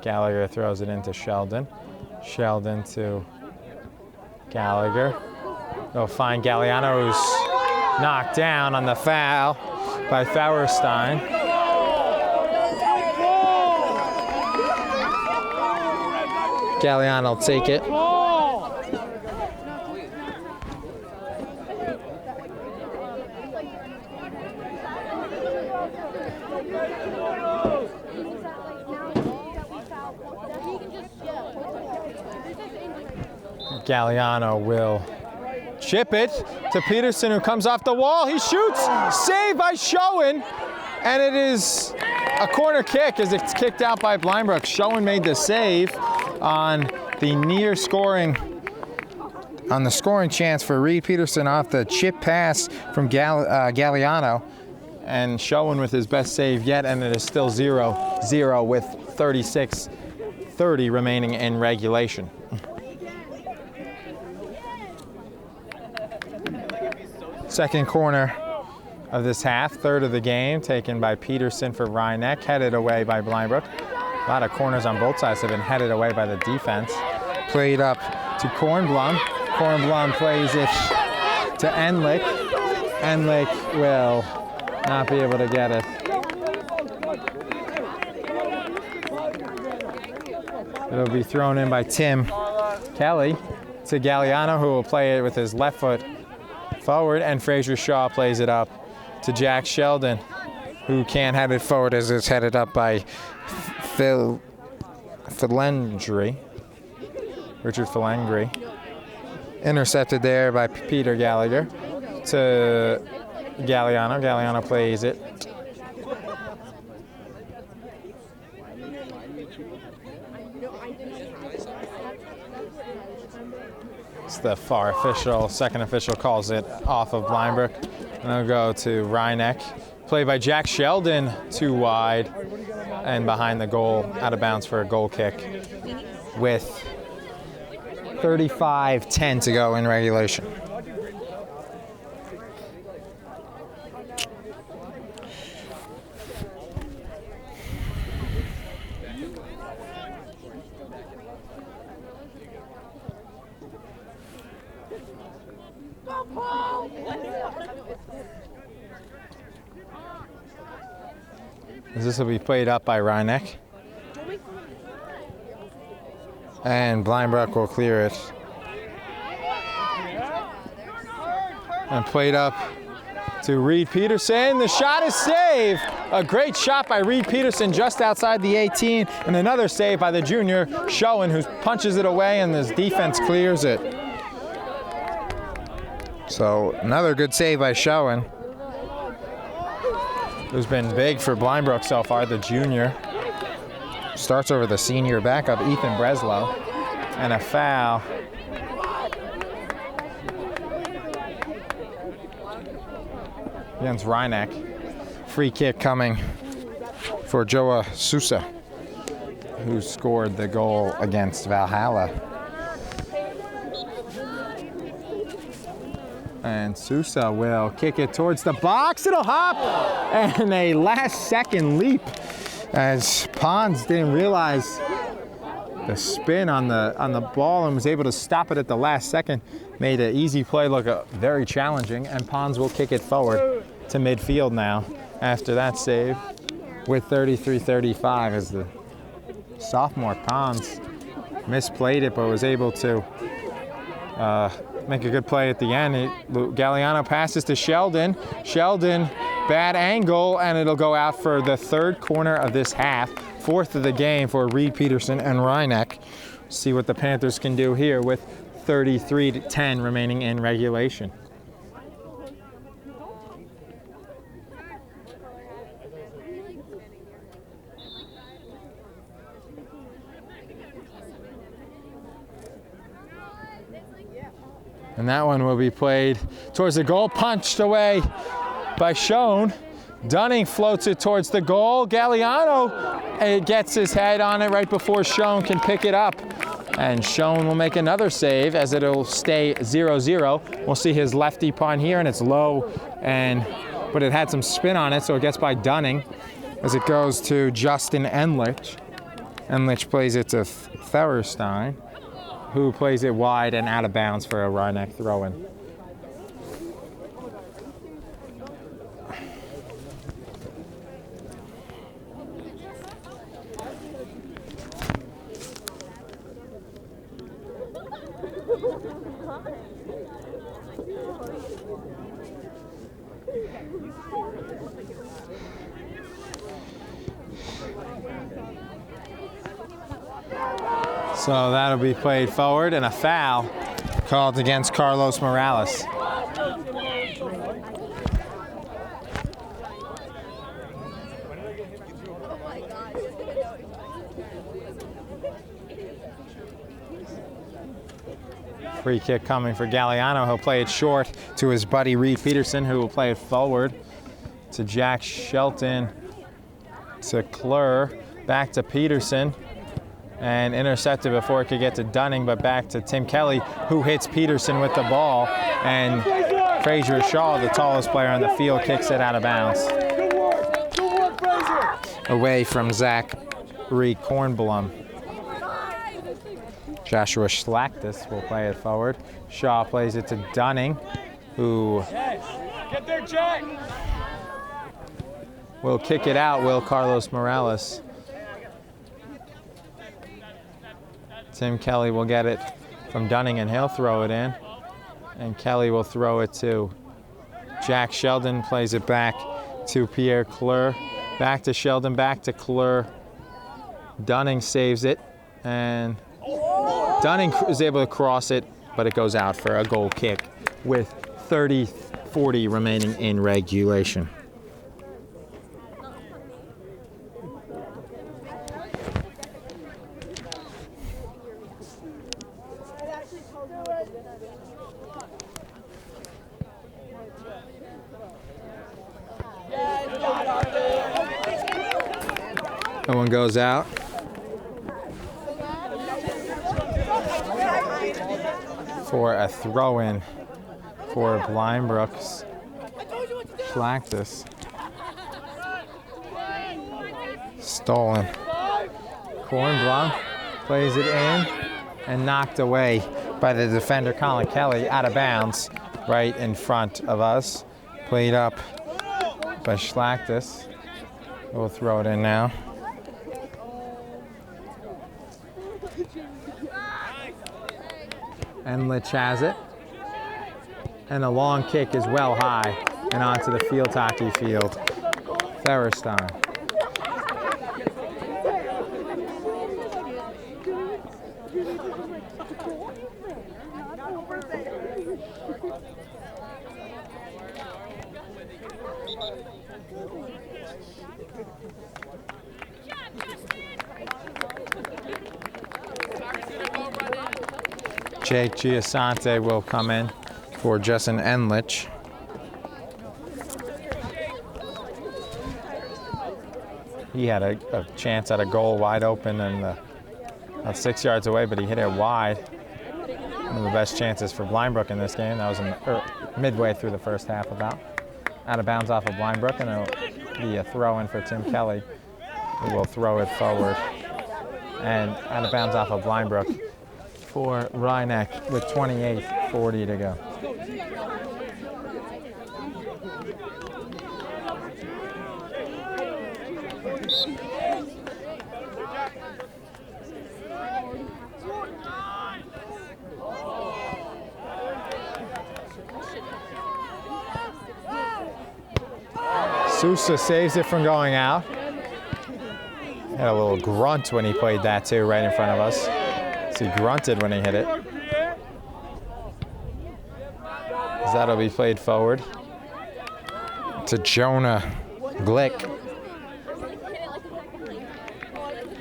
Gallagher throws it into Sheldon. Sheldon to Gallagher. They'll find Galliano, who's knocked down on the foul by Fauerstein. Galliano will take it. Galliano will chip it to Peterson, who comes off the wall. He shoots, saved by Schoen, and it is a corner kick as it's kicked out by Blindbrook. Schoen made the save on the scoring chance for Reed Peterson off the chip pass from Galliano, and Schoen with his best save yet, and it is still 0-0 with 36:30 remaining in regulation. Second corner of this half, third of the game, taken by Peterson for Rhinebeck, headed away by Blindbrook. A lot of corners on both sides have been headed away by the defense. Played up to Kornblum. Kornblum plays it to Enlick. Enlick will not be able to get it. It'll be thrown in by Tim Kelly to Galliano, who will play it with his left foot forward, and Fraser Shaw plays it up to Jack Sheldon, who can't head it forward as it's headed up by Richard Filengri. Intercepted there by Peter Gallagher to Galliano. Galliano plays it. It's the far official, second official calls it off of Blindbrook. And it'll go to Rhinebeck. Played by Jack Sheldon, too wide and behind the goal, out of bounds for a goal kick with 35:10 to go in regulation. This will be played up by Rhinebeck. And Blindbrook will clear it. And played up to Reed Peterson. The shot is saved. A great shot by Reed Peterson just outside the 18. And another save by the junior, Schoen, who punches it away and his defense clears it. So another good save by Schoen, who's been big for Blindbrook so far, the junior. Starts over the senior backup, Ethan Breslow, and a foul. Against Rhinebeck. Free kick coming for Joa Sousa, who scored the goal against Valhalla. And Sousa will kick it towards the box. It'll hop, and a last-second leap as Pons didn't realize the spin on the ball and was able to stop it at the last second. Made an easy play look very challenging, and Pons will kick it forward to midfield now after that save with 33-35 as the sophomore Pons misplayed it but was able to make a good play at the end. Galliano passes to Sheldon. Sheldon, bad angle, and it'll go out for the third corner of this half, fourth of the game for Reed Peterson and Rhineck. See what the Panthers can do here with 33-10 remaining in regulation. And that one will be played towards the goal, punched away by Schoen. Dunning floats it towards the goal. Galliano gets his head on it right before Schoen can pick it up. And Schoen will make another save as it'll stay 0-0. We'll see his lefty punt here, and it's low, but it had some spin on it, so it gets by Dunning as it goes to Justin Enlich. Enlich plays it to Thererstein, who plays it wide and out of bounds for a Rhineck throw-in. So that'll be played forward, and a foul called against Carlos Morales. Free kick coming for Galliano. He'll play it short to his buddy Reed Peterson, who will play it forward to Jack Shelton, to Klur, back to Peterson, and intercepted before it could get to Dunning, but back to Tim Kelly, who hits Peterson with the ball, and Frazier Shaw, the tallest player on the field, kicks it out of bounds. Away from Zachary Kornblum. Joshua Schlachtis will play it forward. Shaw plays it to Dunning, who will kick it out, will Carlos Morales. Tim Kelly will get it from Dunning, and he'll throw it in. And Kelly will throw it to Jack Sheldon, plays it back to Pierre Klur. Back to Sheldon, back to Klur. Dunning saves it, and Dunning is able to cross it, but it goes out for a goal kick with 30-40 remaining in regulation. That one goes out. For a throw-in for Blindbrook's Schlachtis. Stolen. Kornblum plays it in and knocked away by the defender Colin Kelly out of bounds right in front of us. Played up by Schlachtis. We'll throw it in now. Enlich has it. And the long kick is well high and onto the field hockey field. Thererstein. Jake Giasante will come in for Justin Enlich. He had a chance at a goal wide open and about 6 yards away, but he hit it wide. One of the best chances for Blindbrook in this game. That was midway through the first half about. Out of bounds off of Blindbrook, and it'll be a throw in for Tim Kelly, who will throw it forward and out of bounds off of Blindbrook for Rhinebeck with 28:40 to go. Sousa saves it from going out. Had a little grunt when he played that too, right in front of us. So he grunted when he hit it. That'll be played forward to Jonah Glick.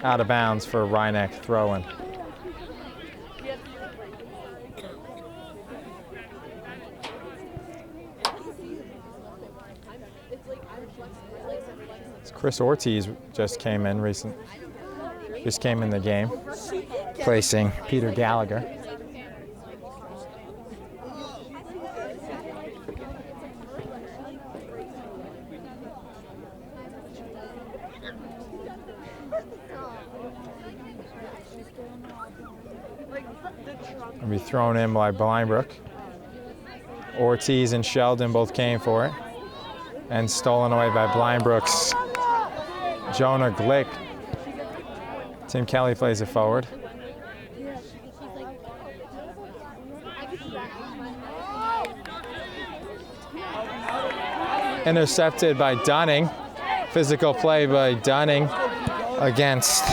Out of bounds for Rhinebeck throwing. Chris Ortiz just came in just came in the game, placing Peter Gallagher. Will be thrown in by Blindbrook. Ortiz and Sheldon both came for it, and stolen away by Blindbrook's Jonah Glick. Tim Kelly plays it forward. Intercepted by Dunning. Physical play by Dunning against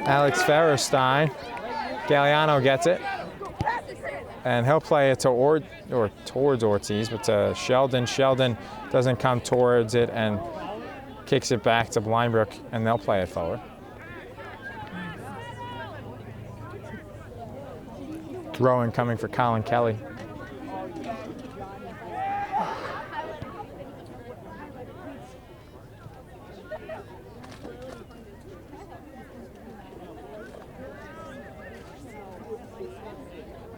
Alex Ferrerstein. Galliano gets it, and he'll play it to towards Ortiz, but to Sheldon. Sheldon doesn't come towards it and kicks it back to Blindbrook, and they'll play it forward. Throwing coming for Colin Kelly.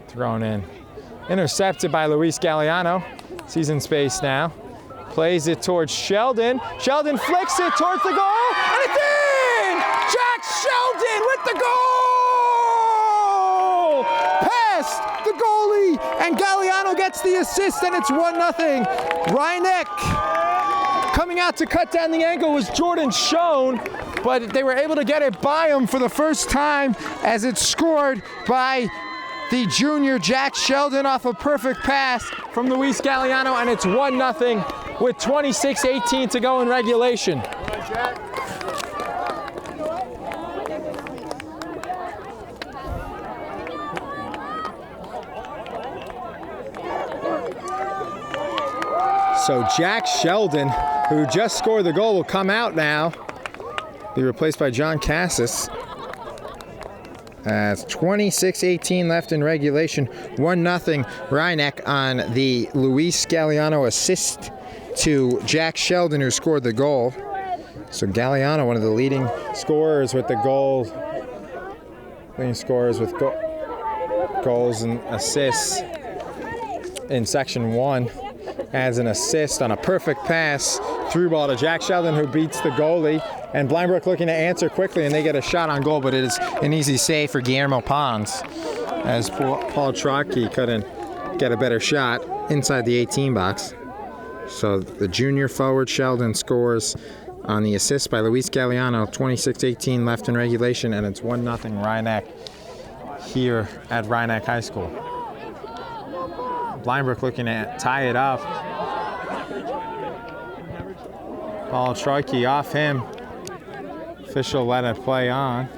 Thrown in. Intercepted by Luis Galliano. He's in space now. Plays it towards Sheldon. Sheldon flicks it towards the goal, and it's in! Jack Sheldon with the goal! Past the goalie, and Galliano gets the assist, and it's 1-0. Rhinebeck coming out to cut down the angle was Jordan Schoen, but they were able to get it by him for the first time as it's scored by the junior Jack Sheldon off a perfect pass from Luis Galliano, and it's 1-0 with 26:18 to go in regulation. So Jack Sheldon, who just scored the goal, will come out now. Be replaced by John Cassis. As 26:18 left in regulation, 1-0 Rhinebeck on the Luis Galliano assist to Jack Sheldon, who scored the goal. So Galliano, one of the leading scorers with the goal, leading scorers with goals and assists in Section 1, adds an assist on a perfect pass through ball to Jack Sheldon, who beats the goalie. And Blindbrook looking to answer quickly, and they get a shot on goal, but it is an easy save for Guillermo Pons, as Paul Trotke couldn't get a better shot inside the 18 box. So the junior forward Sheldon scores on the assist by Luis Galliano, 26:18 left in regulation, and it's 1-0 Rhinebeck here at Rhinebeck High School. Blindbrook looking to tie it up. Paul Trotke off him. Official let it play on.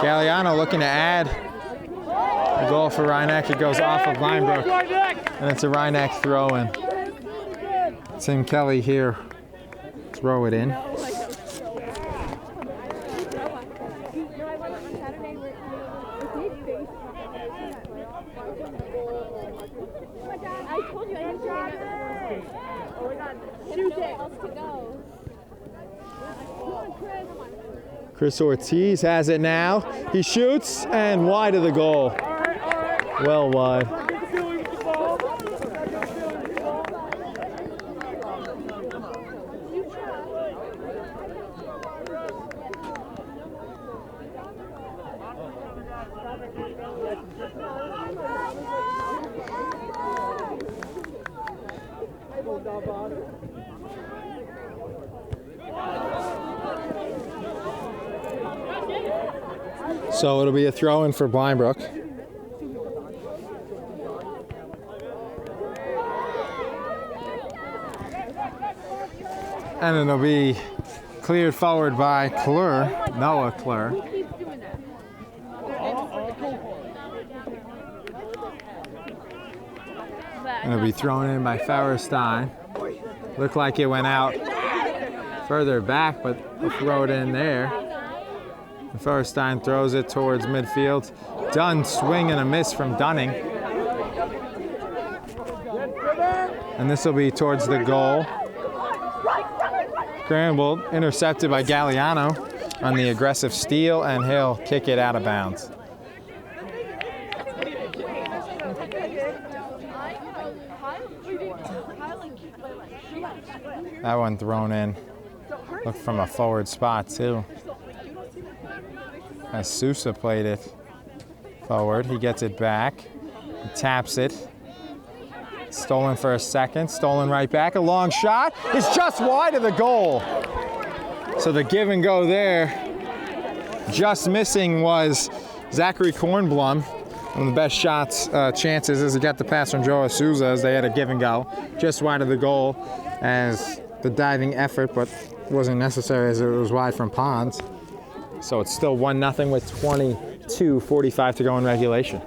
Galliano looking to add a goal for Rhinebeck. It goes off of Blindbrook, and it's a Rhinebeck throw-in. Tim Kelly here, throw it in. Chris Ortiz has it now. He shoots, and wide of the goal. Well wide. So it'll be a throw in for Blind Brook. And it'll be cleared forward by Noah Klur. And it'll be thrown in by Farrestein. Looked like it went out further back, but they'll throw it in there. And Farrestein throws it towards midfield. Dunn swing and a miss from Dunning. And this will be towards the goal. Scrambled, intercepted by Galliano on the aggressive steal, and he'll kick it out of bounds. That one thrown in. Looked from a forward spot too. As Sousa played it forward, he gets it back, he taps it. Stolen for a second, stolen right back. A long shot. It's just wide of the goal. So the give and go there. Just missing was Zachary Kornblum. One of the best chances as he got the pass from Joe Souza as they had a give and go. Just wide of the goal as the diving effort, but wasn't necessary as it was wide from Pons. So it's still 1-0 with 22:45 to go in regulation.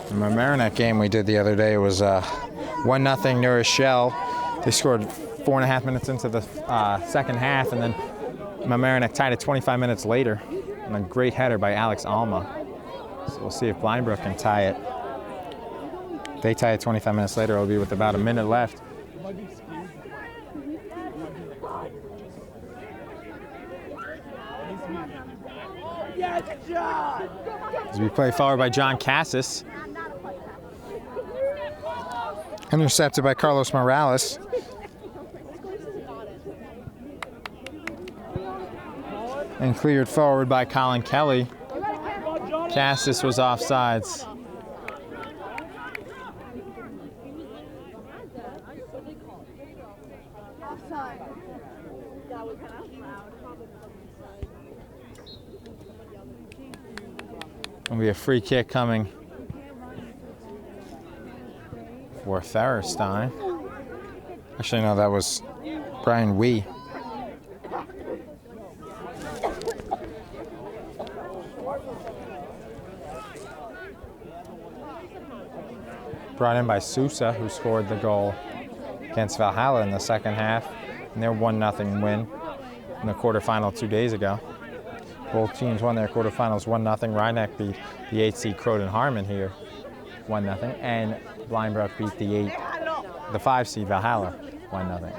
In the Mamaroneck game we did the other day, it was 1-0 New Rochelle. They scored 4.5 minutes into the second half, and then Mamaroneck tied it 25 minutes later. And a great header by Alex Alma. So we'll see if Blind Brook can tie it. If they tie it 25 minutes later, it'll be with about a minute left. As we play forward by John Cassis. Intercepted by Carlos Morales. And cleared forward by Colin Kelly. Cassis was offsides. It'll be a free kick coming for Farrestein. Actually, no, that was Brian Wee. Brought in by Sousa, who scored the goal against Valhalla in the second half, and their 1-0 win in the quarterfinal 2 days ago. Both teams won their quarterfinals 1-0. Rhinebeck beat the 8 seed Croton Harmon here 1-0, and Blind Brook beat the 5 seed Valhalla 1-0.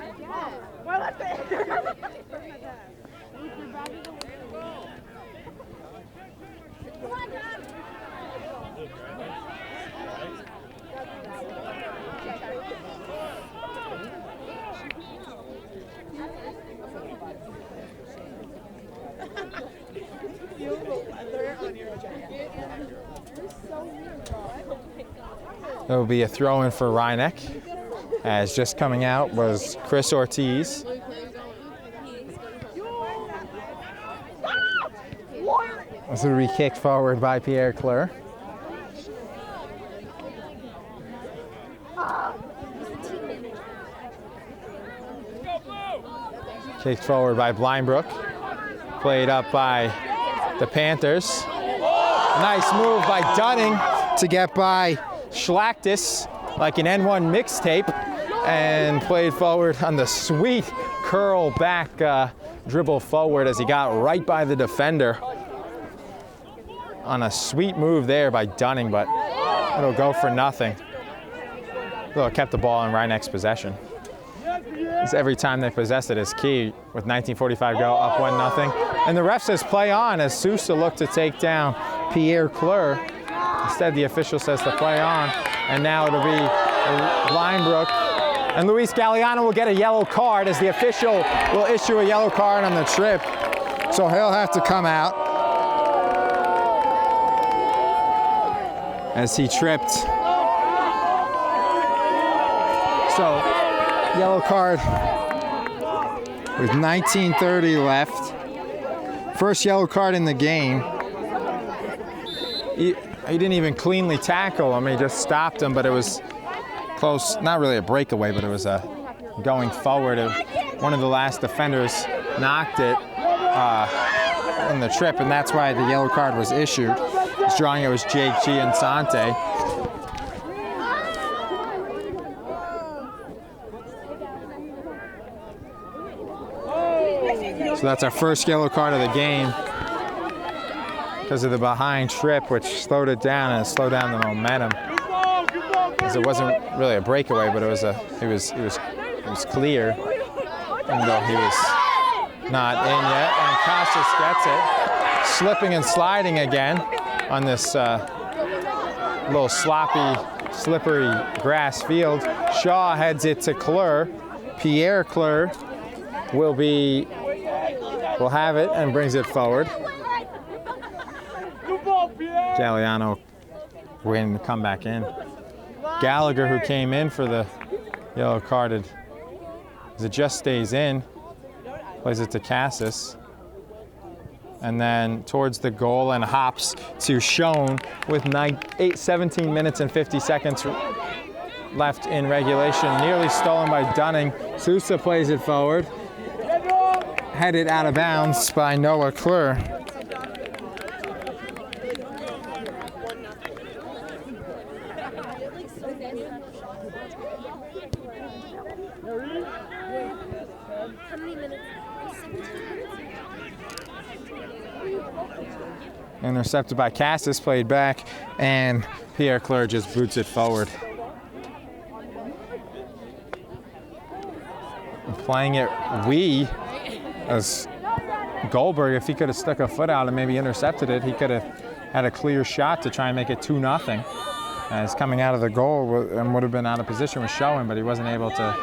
It will be a throw-in for Rhinebeck, as just coming out was Chris Ortiz. This will be kicked forward by Pierre Klur. Kicked forward by Blind Brook. Played up by the Panthers. Nice move by Dunning to get by Schlachtis like an N1 mixtape, and played forward on the sweet curl back dribble forward as he got right by the defender on a sweet move there by Dunning, but it'll go for nothing. Though it kept the ball in Rhinebeck's possession. Because every time they possess it is key. With 19:45 go, up 1-0. And the ref says play on as Sousa looked to take down Pierre Klur. Instead, the official says to play on. And now it'll be Blind Brook And Luis Galliano will get a yellow card as the official will issue a yellow card on the trip. So he'll have to come out as he tripped. So yellow card with 19:30 left. First yellow card in the game. He didn't even cleanly tackle him. He just stopped him, but it was close. Not really a breakaway, but it was a going forward. One of the last defenders knocked it in the trip, and that's why the yellow card was issued. His drawing it was Jake Giansante. So that's our first yellow card of the game because of the behind trip, which slowed it down and slowed down the momentum. Because it wasn't really a breakaway, but it was clear, even though he was not in yet. And Casas gets it, slipping and sliding again on this little sloppy, slippery grass field. Shaw heads it to Kleur. Pierre Kleur will have it and brings it forward. Galliano waiting to come back in. Gallagher, who came in for the yellow carded, as it just stays in, plays it to Casas. And then towards the goal and hops to Schoen with 17 minutes and 50 seconds left in regulation. Nearly stolen by Dunning. Sousa plays it forward. Headed out of bounds by Noah Kleur. Intercepted by Casas, played back, and Pierre Kleur just boots it forward. Playing it as Goldberg, if he could have stuck a foot out and maybe intercepted it, he could have had a clear shot to try and make it 2-0. As coming out of the goal and would have been out of position was showing, but he wasn't able to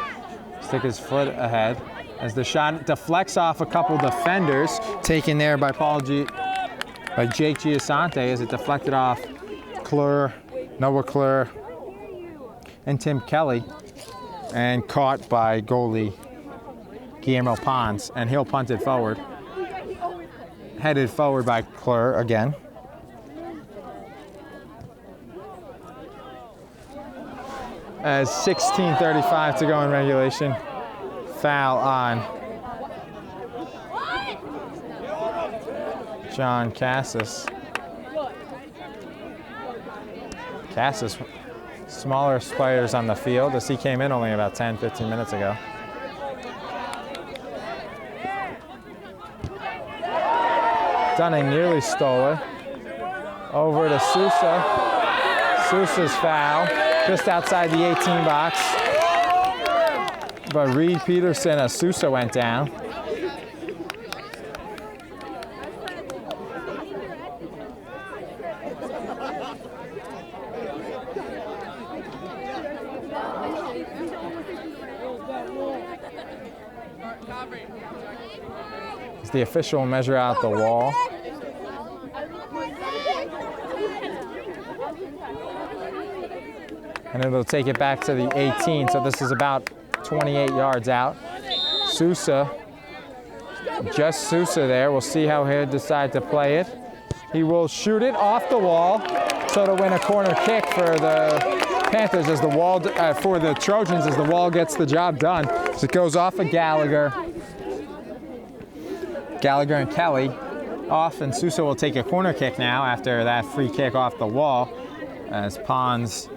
stick his foot ahead. As the shot deflects off a couple defenders, taken there by Jake Giansante as it deflected off Kleur, Noah Kleur, and Tim Kelly, and caught by goalie Guillermo Pons, and he'll punt it forward. Headed forward by Kleur again. As 16:35 to go in regulation. Foul on John Casas. Casas, smaller players on the field as he came in only about 10-15 minutes ago. Dunning nearly stole it. Over to Sousa. Sousa's foul just outside the 18 box. But Reed Peterson as Sousa went down. As the official will measure out the wall. And it'll take it back to the 18, so this is about 28 yards out. Sousa, just Sousa there. We'll see how he'll decide to play it. He will shoot it off the wall, so to win a corner kick for the Panthers as the wall, for the Trojans as the wall gets the job done. So it goes off of Gallagher. Gallagher and Kelly off, and Sousa will take a corner kick now after that free kick off the wall as Pons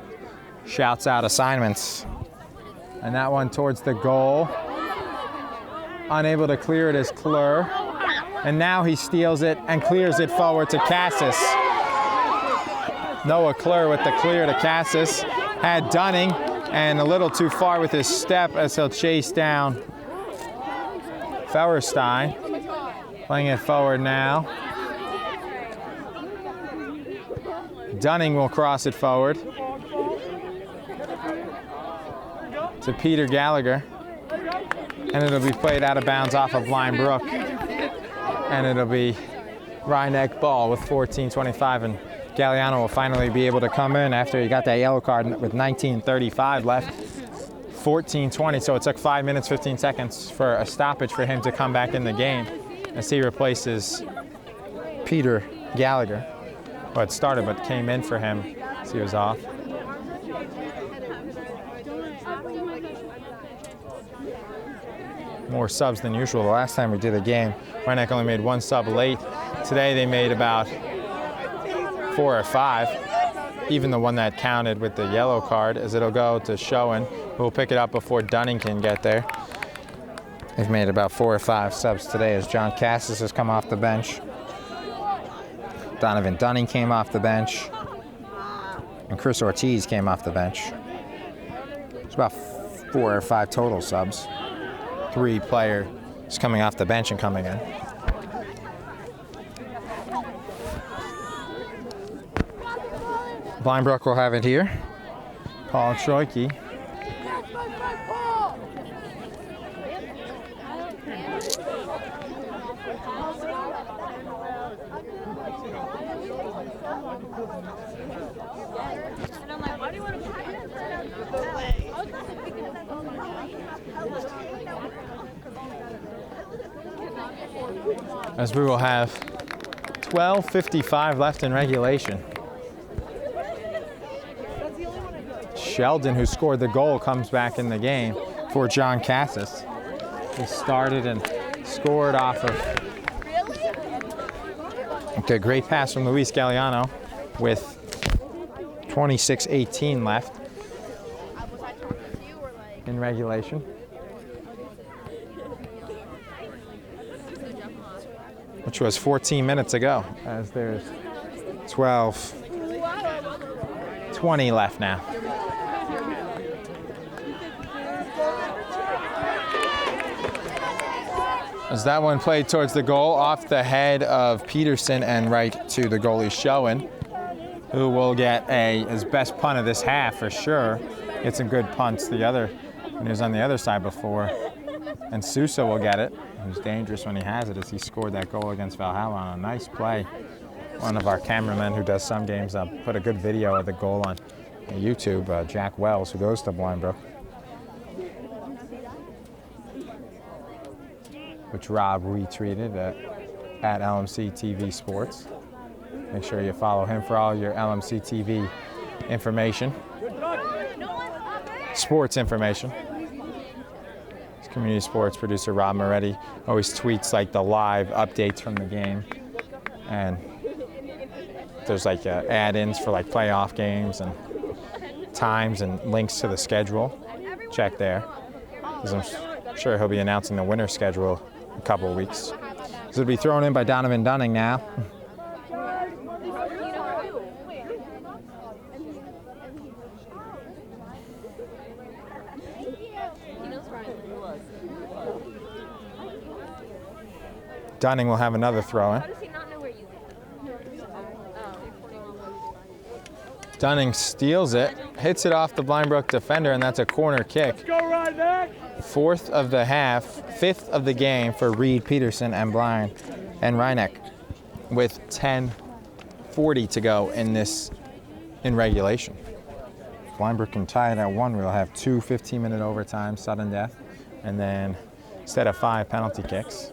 shouts out assignments. And that one towards the goal. Unable to clear it is Kleur. And now he steals it and clears it forward to Casas. Noah Kleur with the clear to Casas. Had Dunning and a little too far with his step as he'll chase down Feuerstein. Playing it forward now. Dunning will cross it forward to to Peter Gallagher. And it'll be played out of bounds off of Blind Brook. And it'll be Rhinebeck ball with 14:25. And Galliano will finally be able to come in after he got that yellow card with 19:35 left. 14:20, so it took 5 minutes, 15 seconds for a stoppage for him to come back in the game as he replaces Peter Gallagher, who had started but came in for him as he was off. More subs than usual. The last time we did a game, Rhinebeck only made 1 sub late. Today they made about 4 or 5. Even the one that counted with the yellow card, as it'll go to Schoen, who will pick it up before Dunning can get there. They've made about 4 or 5 subs today as John Cassis has come off the bench. Donovan Dunning came off the bench. And Chris Ortiz came off the bench. It's about 4 or 5 total subs. 3 players coming off the bench and coming in. Blind Brook will have it here. Paul Troike. As we will have 12:55 left in regulation. Sheldon, who scored the goal, comes back in the game for John Cassis. He started and scored off of a great pass from Luis Galliano with 26:18 left in regulation. Which was 14 minutes ago, as there's 12:20 left now. As that one played towards the goal, off the head of Peterson and right to the goalie Schoen, who will get his best punt of this half for sure. Get some good punts when he was on the other side before. And Sousa will get it. He was dangerous when he has it, as he scored that goal against Valhalla on a nice play. One of our cameramen who does some games put a good video of the goal on YouTube, Jack Wells, who goes to Blind Brook, which Rob retweeted at LMC TV Sports. Make sure you follow him for all your LMC TV information, sports information. Community sports producer Rob Moretti always tweets like the live updates from the game, and there's like add-ins for like playoff games and times and links to the schedule. Check there, because I'm sure he'll be announcing the winter schedule in a couple of weeks. So it'll be thrown in by Donovan Dunning now. Dunning will have another throw in. Dunning steals it, hits it off the Blind Brook defender, and that's a corner kick. Let's go, Rhinebeck! 4th of the half, 5th of the game for Reed, Peterson, and Blind and Rhinebeck, with 10:40 to go in regulation. Blind Brook can tie it at 1. We'll have 2 15-minute overtime, sudden death, and then instead of 5 penalty kicks.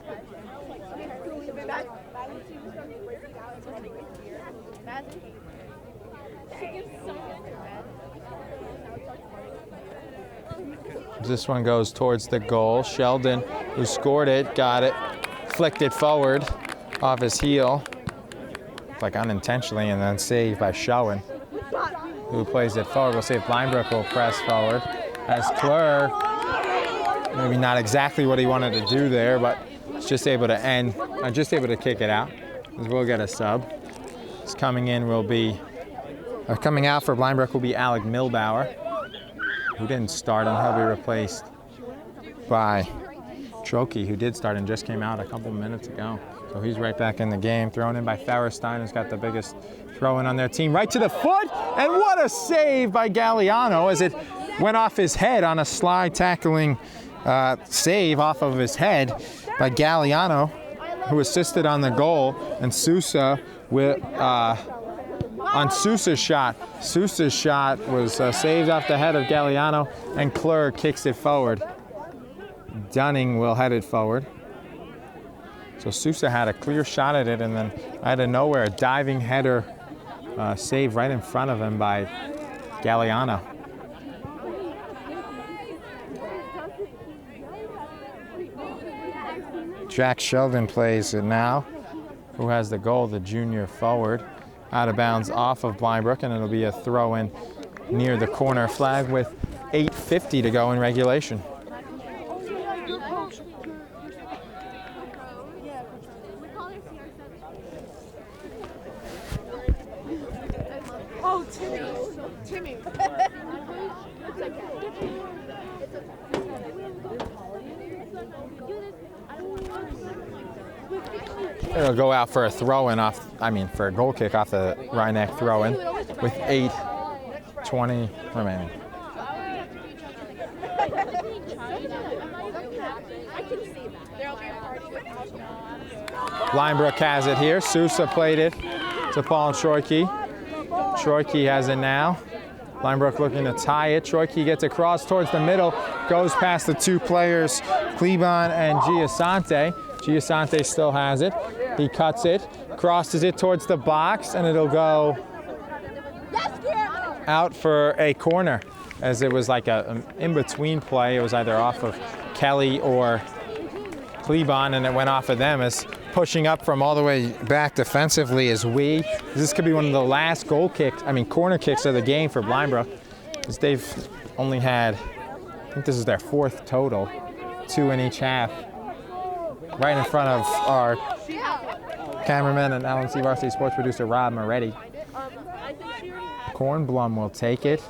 This one goes towards the goal. Sheldon, who scored it, got it, flicked it forward off his heel, like unintentionally, and then saved by Schoen, who plays it forward. We'll see if Blind Brook will press forward. As Klur, maybe not exactly what he wanted to do there, but just able to kick it out. We'll get a sub. Coming out for Blind Brook will be Alec Milbauer, who didn't start, and he'll be replaced by Troike, who did start and just came out a couple minutes ago. So he's right back in the game, thrown in by Farrestein, who's got the biggest throw in on their team, right to the foot, and what a save by Galliano as it went off his head on a slide tackling save off of his head by Galliano, who assisted on the goal, and Sousa with on Sousa's shot. Sousa's shot was saved off the head of Galliano, and Klur kicks it forward. Dunning will head it forward. So Sousa had a clear shot at it, and then out of nowhere, a diving header save right in front of him by Galliano. Jack Sheldon plays it now, who has the goal, the junior forward. Out of bounds off of Brook, and it'll be a throw-in near the corner flag with 8:50 to go in regulation. Oh, Timmy. It'll go out for a throw-in for a goal kick off the Rhineck throw-in with 8:20 remaining. Brook has it here. Sousa played it to Paul Troike. Troike has it now. Brook looking to tie it. Troike gets across towards the middle, goes past the two players, Kleban and Giasante. Giasante still has it. He cuts it, crosses it towards the box, and it'll go out for a corner, as it was like an in-between play. It was either off of Kelly or Kleban, and it went off of them. As pushing up from all the way back defensively is This could be one of the last corner kicks of the game for Brook, as they've only had, I think this is their fourth total, 2 in each half. Right in front of our cameraman and LMC Varsity sports producer, Rob Moretti. Kornblum will take it.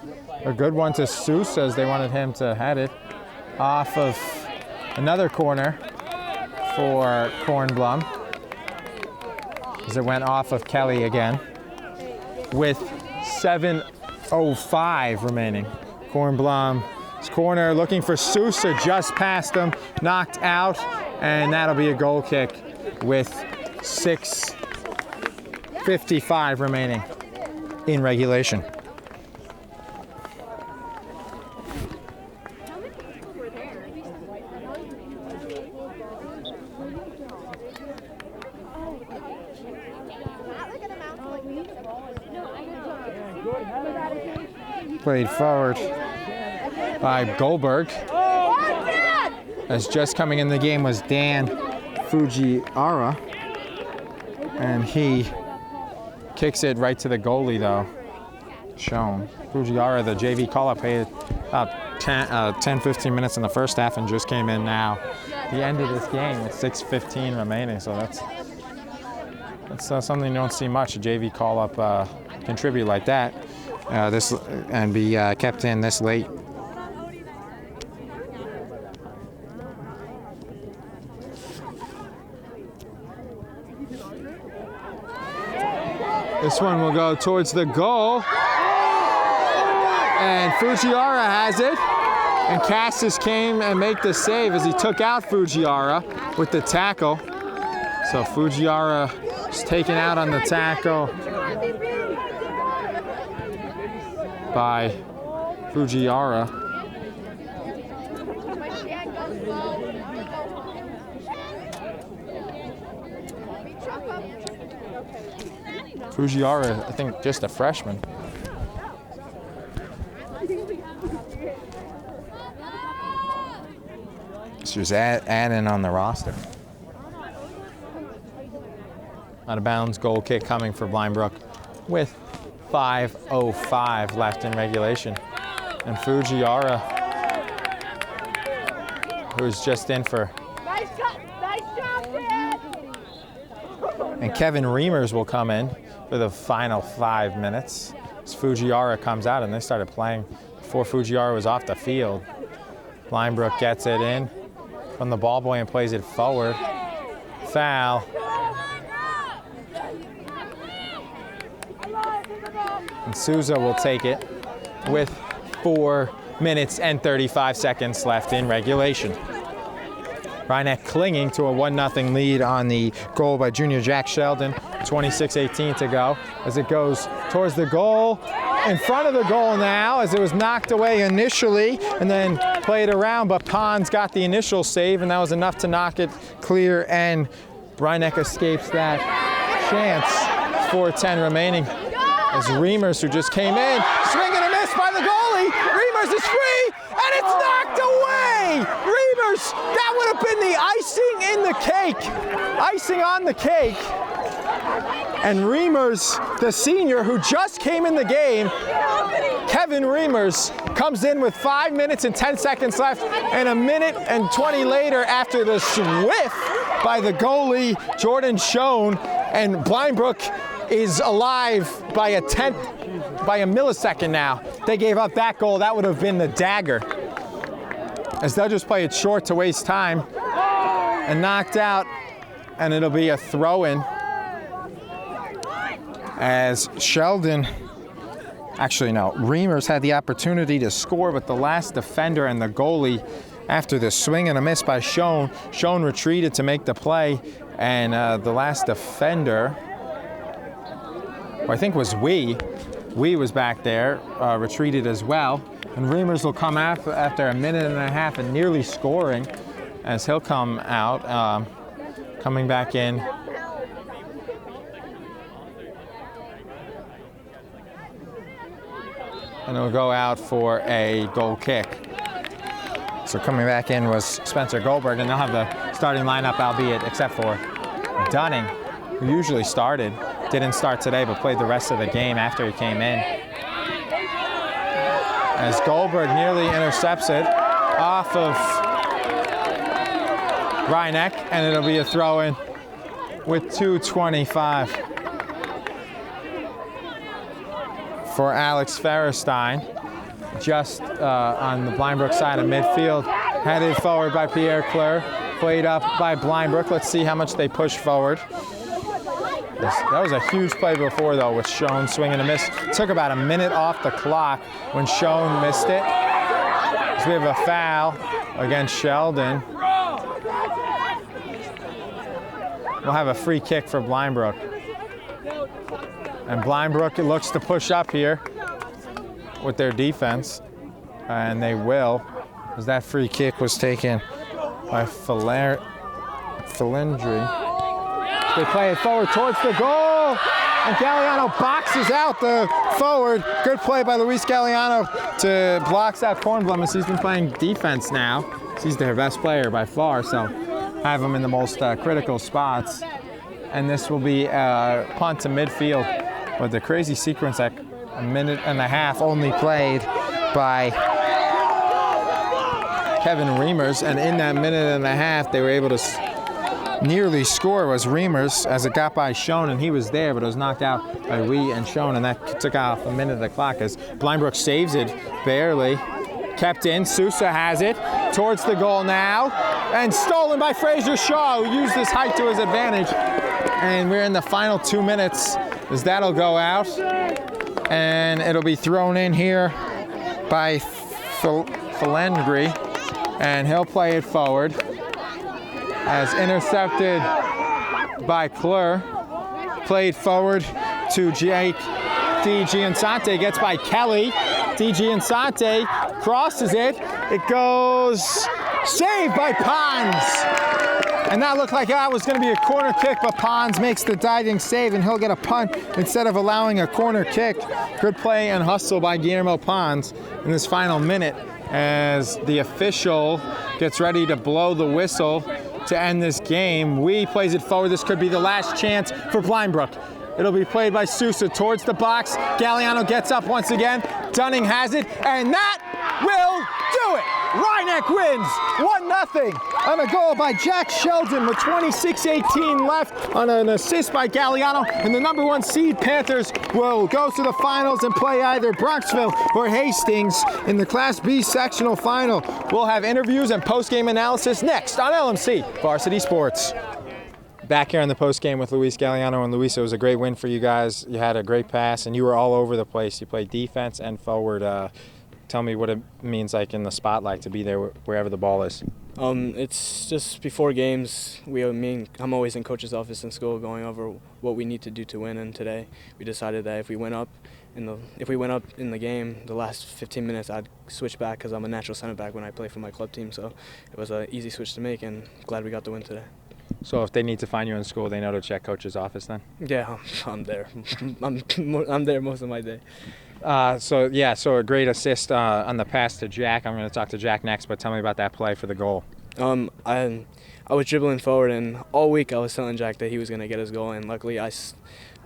A good one to Sousa, as they wanted him to head it. Off of another corner for Kornblum, as it went off of Kelly again. With 7:05 remaining. Kornblum's corner, looking for Sousa, just past him, knocked out. And that'll be a goal kick with 6:55 remaining in regulation. Played forward by Goldberg. As just coming in the game was Dan Fujiwara, and he kicks it right to the goalie, though. Shown. Fujiwara, the JV call-up, played about 10-15 minutes in the first half and just came in now. The end of this game with 6:15 remaining, so that's something you don't see much. A JV call-up contribute like that, and be kept in this late. This one will go towards the goal. And Fujiwara has it. And Cassis came and made the save as he took out Fujiwara with the tackle. So Fujiwara is taken out on the tackle by Fujiwara. Fujiwara, I think, just a freshman. So just adding on the roster. Out of bounds, goal kick coming for Brook with 5:05 left in regulation. And Fujiwara, who's just in for... Nice job, kid! And Kevin Reimers will come in for the final 5 minutes. As Fujiwara comes out, and they started playing before Fujiwara was off the field. Brook gets it in from the ball boy and plays it forward. Foul. And Sousa will take it with minutes and 35 seconds left in regulation. Rhinebeck clinging to a 1-0 lead on the goal by junior Jack Sheldon. 26:18 to go as it goes towards the goal. In front of the goal now as it was knocked away initially and then played around, but Pons got the initial save and that was enough to knock it clear, and Rhinebeck escapes that chance. 4:10 remaining as Reimers, who just came in, swing and a miss by the goalie. Reimers is free and it's knocked away. Reimers, that would have been the icing in the cake. Icing on the cake. And Reimers, the senior who just came in the game, Kevin Reimers, comes in with 5 minutes and 10 seconds left, and a minute and 20 later after the swift by the goalie, Jordan Schoen, and Blindbrook is alive by a millisecond now. They gave up that goal. That would have been the dagger. As they'll just play it short to waste time, and knocked out, and it'll be a throw-in. As Sheldon, actually no, Reimers had the opportunity to score, but the last defender and the goalie, after the swing and a miss by Schoen retreated to make the play, and the last defender, who I think was Wee was back there, retreated as well. And Reimers will come out after a minute and a half and nearly scoring, as he'll come out, coming back in. And it'll go out for a goal kick. So coming back in was Spencer Goldberg, and they'll have the starting lineup, albeit except for Dunning, who usually started. Didn't start today, but played the rest of the game after he came in. As Goldberg nearly intercepts it off of Rhinebeck, and it'll be a throw-in with 2:25. For Alex Ferrestein, just on the Blindbrook side of midfield, headed forward by Pierre Clare, played up by Blindbrook. Let's see how much they push forward. That was a huge play before, though, with Schoen swinging a miss. Took about a minute off the clock when Schoen missed it. So we have a foul against Sheldon. We'll have a free kick for Blindbrook. And Blindbrook looks to push up here with their defense, and they will, as that free kick was taken by Philindry. They play it forward towards the goal, and Galliano boxes out the forward. Good play by Luis Galliano to blocks out Kornblum, as he's been playing defense now. He's their best player by far, so have him in the most critical spots. And this will be a punt to midfield. But the crazy sequence, like a minute and a half only played by Kevin Reimers, and in that minute and a half they were able to nearly score was Reimers, as it got by Schoen, and he was there, but it was knocked out by Wee and Schoen, and that took off a minute of the clock as Blindbrook saves it barely. Kept in, Sousa has it towards the goal now, and stolen by Fraser Shaw, who used his height to his advantage. And we're in the final 2 minutes as that'll go out, and it'll be thrown in here by Philindry, and he'll play it forward as intercepted by Clure. Played forward to Jake D. Giansante, gets by Kelly. D. Giansante crosses it. It goes saved by Pons. And that looked like that was going to be a corner kick, but Pons makes the diving save, and he'll get a punt instead of allowing a corner kick. Good play and hustle by Guillermo Pons in this final minute as the official gets ready to blow the whistle to end this game. Wee plays it forward. This could be the last chance for Blindbrook. It'll be played by Sousa towards the box. Galliano gets up once again. Dunning has it, and that will do it. Rhinebeck wins 1-0 on a goal by Jack Sheldon with 26:18 left on an assist by Galliano. And the number 1 seed Panthers will go to the finals and play either Bronxville or Hastings in the Class B sectional final. We'll have interviews and post-game analysis next on LMC Varsity Sports. Back here on the post-game with Luis Galliano. And Luis, it was a great win for you guys. You had a great pass, and you were all over the place. You played defense and forward. Tell me what it means like in the spotlight to be there wherever the ball is. It's just before games. I'm always in coach's office in school going over what we need to do to win. And today we decided that if we went up in the game, the last 15 minutes, I'd switch back because I'm a natural center back when I play for my club team. So it was an easy switch to make, and glad we got the win today. So if they need to find you in school, they know to check coach's office then? Yeah, I'm there. I'm there most of my day. So a great assist on the pass to Jack. I'm going to talk to Jack next, but tell me about that play for the goal. I was dribbling forward, and all week I was telling Jack that he was going to get his goal, and luckily I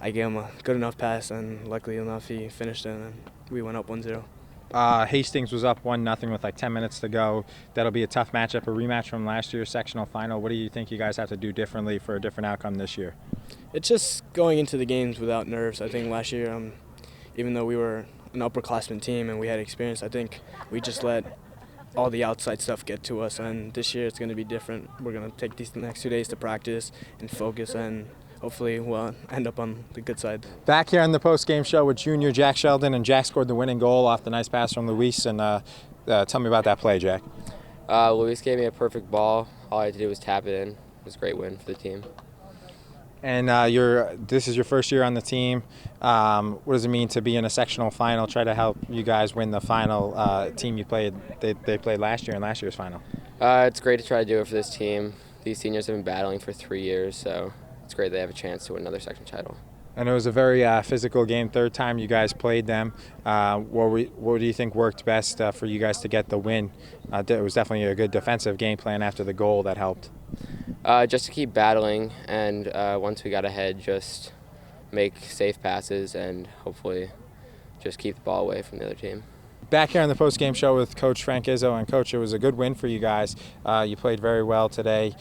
gave him a good enough pass, and luckily enough he finished it, and we went up 1-0. Hastings was up 1-0 with like 10 minutes to go. That'll be a tough matchup, a rematch from last year's sectional final. What do you think you guys have to do differently for a different outcome this year? It's just going into the games without nerves. I think last year, even though we were an upperclassman team and we had experience, I think we just let all the outside stuff get to us. And this year it's going to be different. We're going to take these next 2 days to practice and focus, and hopefully we'll end up on the good side. Back here on the post-game show with junior Jack Sheldon, and Jack scored the winning goal off the nice pass from Luis. And tell me about that play, Jack. Luis gave me a perfect ball. All I had to do was tap it in. It was a great win for the team. And this is your first year on the team. What does it mean to be in a sectional final? Try to help you guys win the final team you played. They played last year in last year's final. It's great to try to do it for this team. These seniors have been battling for 3 years, so it's great they have a chance to win another section title. And it was a very physical game. Third time you guys played them. What do you think worked best for you guys to get the win? It was definitely a good defensive game plan after the goal that helped. Just to keep battling, and once we got ahead, just make safe passes and hopefully just keep the ball away from the other team. Back here on the post-game show with Coach Frank Izzo. And Coach, it was a good win for you guys. You played very well today.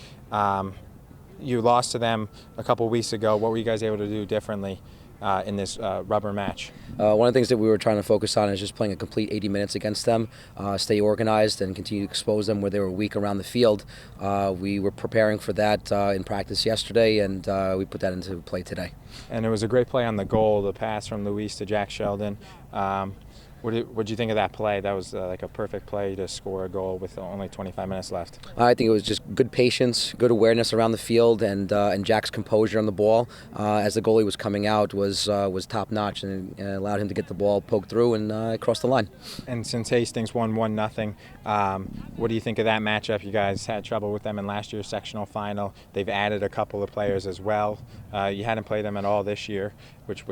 You lost to them a couple weeks ago. What were you guys able to do differently in this rubber match? One of the things that we were trying to focus on is just playing a complete 80 minutes against them, stay organized and continue to expose them where they were weak around the field. We were preparing for that in practice yesterday, and we put that into play today. And it was a great play on the goal, the pass from Luis to Jack Sheldon. What did you think of that play? That was like a perfect play to score a goal with only 25 minutes left. I think it was just good patience, good awareness around the field, and Jack's composure on the ball as the goalie was coming out was top notch, and allowed him to get the ball poked through and cross the line. And since Hastings won 1-0, what do you think of that matchup? You guys had trouble with them in last year's sectional final. They've added a couple of players as well. You hadn't played them at all this year, which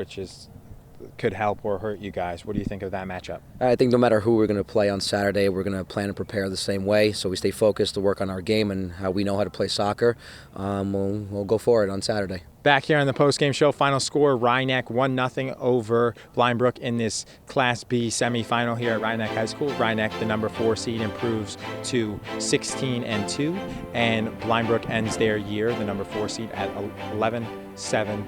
could help or hurt you guys. What do you think of that matchup? I think no matter who we're going to play on Saturday, we're going to plan and prepare the same way. So we stay focused to work on our game and how we know how to play soccer. We'll go for it on Saturday. Back here on the post-game show, final score, Rhinebeck 1-0 over Brook in this Class B semifinal here at Rhinebeck High School. Rhinebeck, the number 4 seed, improves to 16-2, and Brook ends their year, the number 4 seed, at 11-7-1.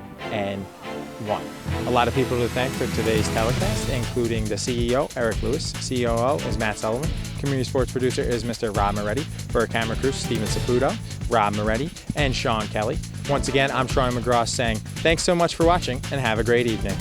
A lot of people to thank for today's telecast, including the CEO, Eric Lewis. COO is Matt Sullivan. Community sports producer is Mr. Rob Moretti. For our camera crew, Steven Saputo, Rob Moretti, and Sean Kelly. Once again, I'm Troy McGraw saying thanks so much for watching and have a great evening.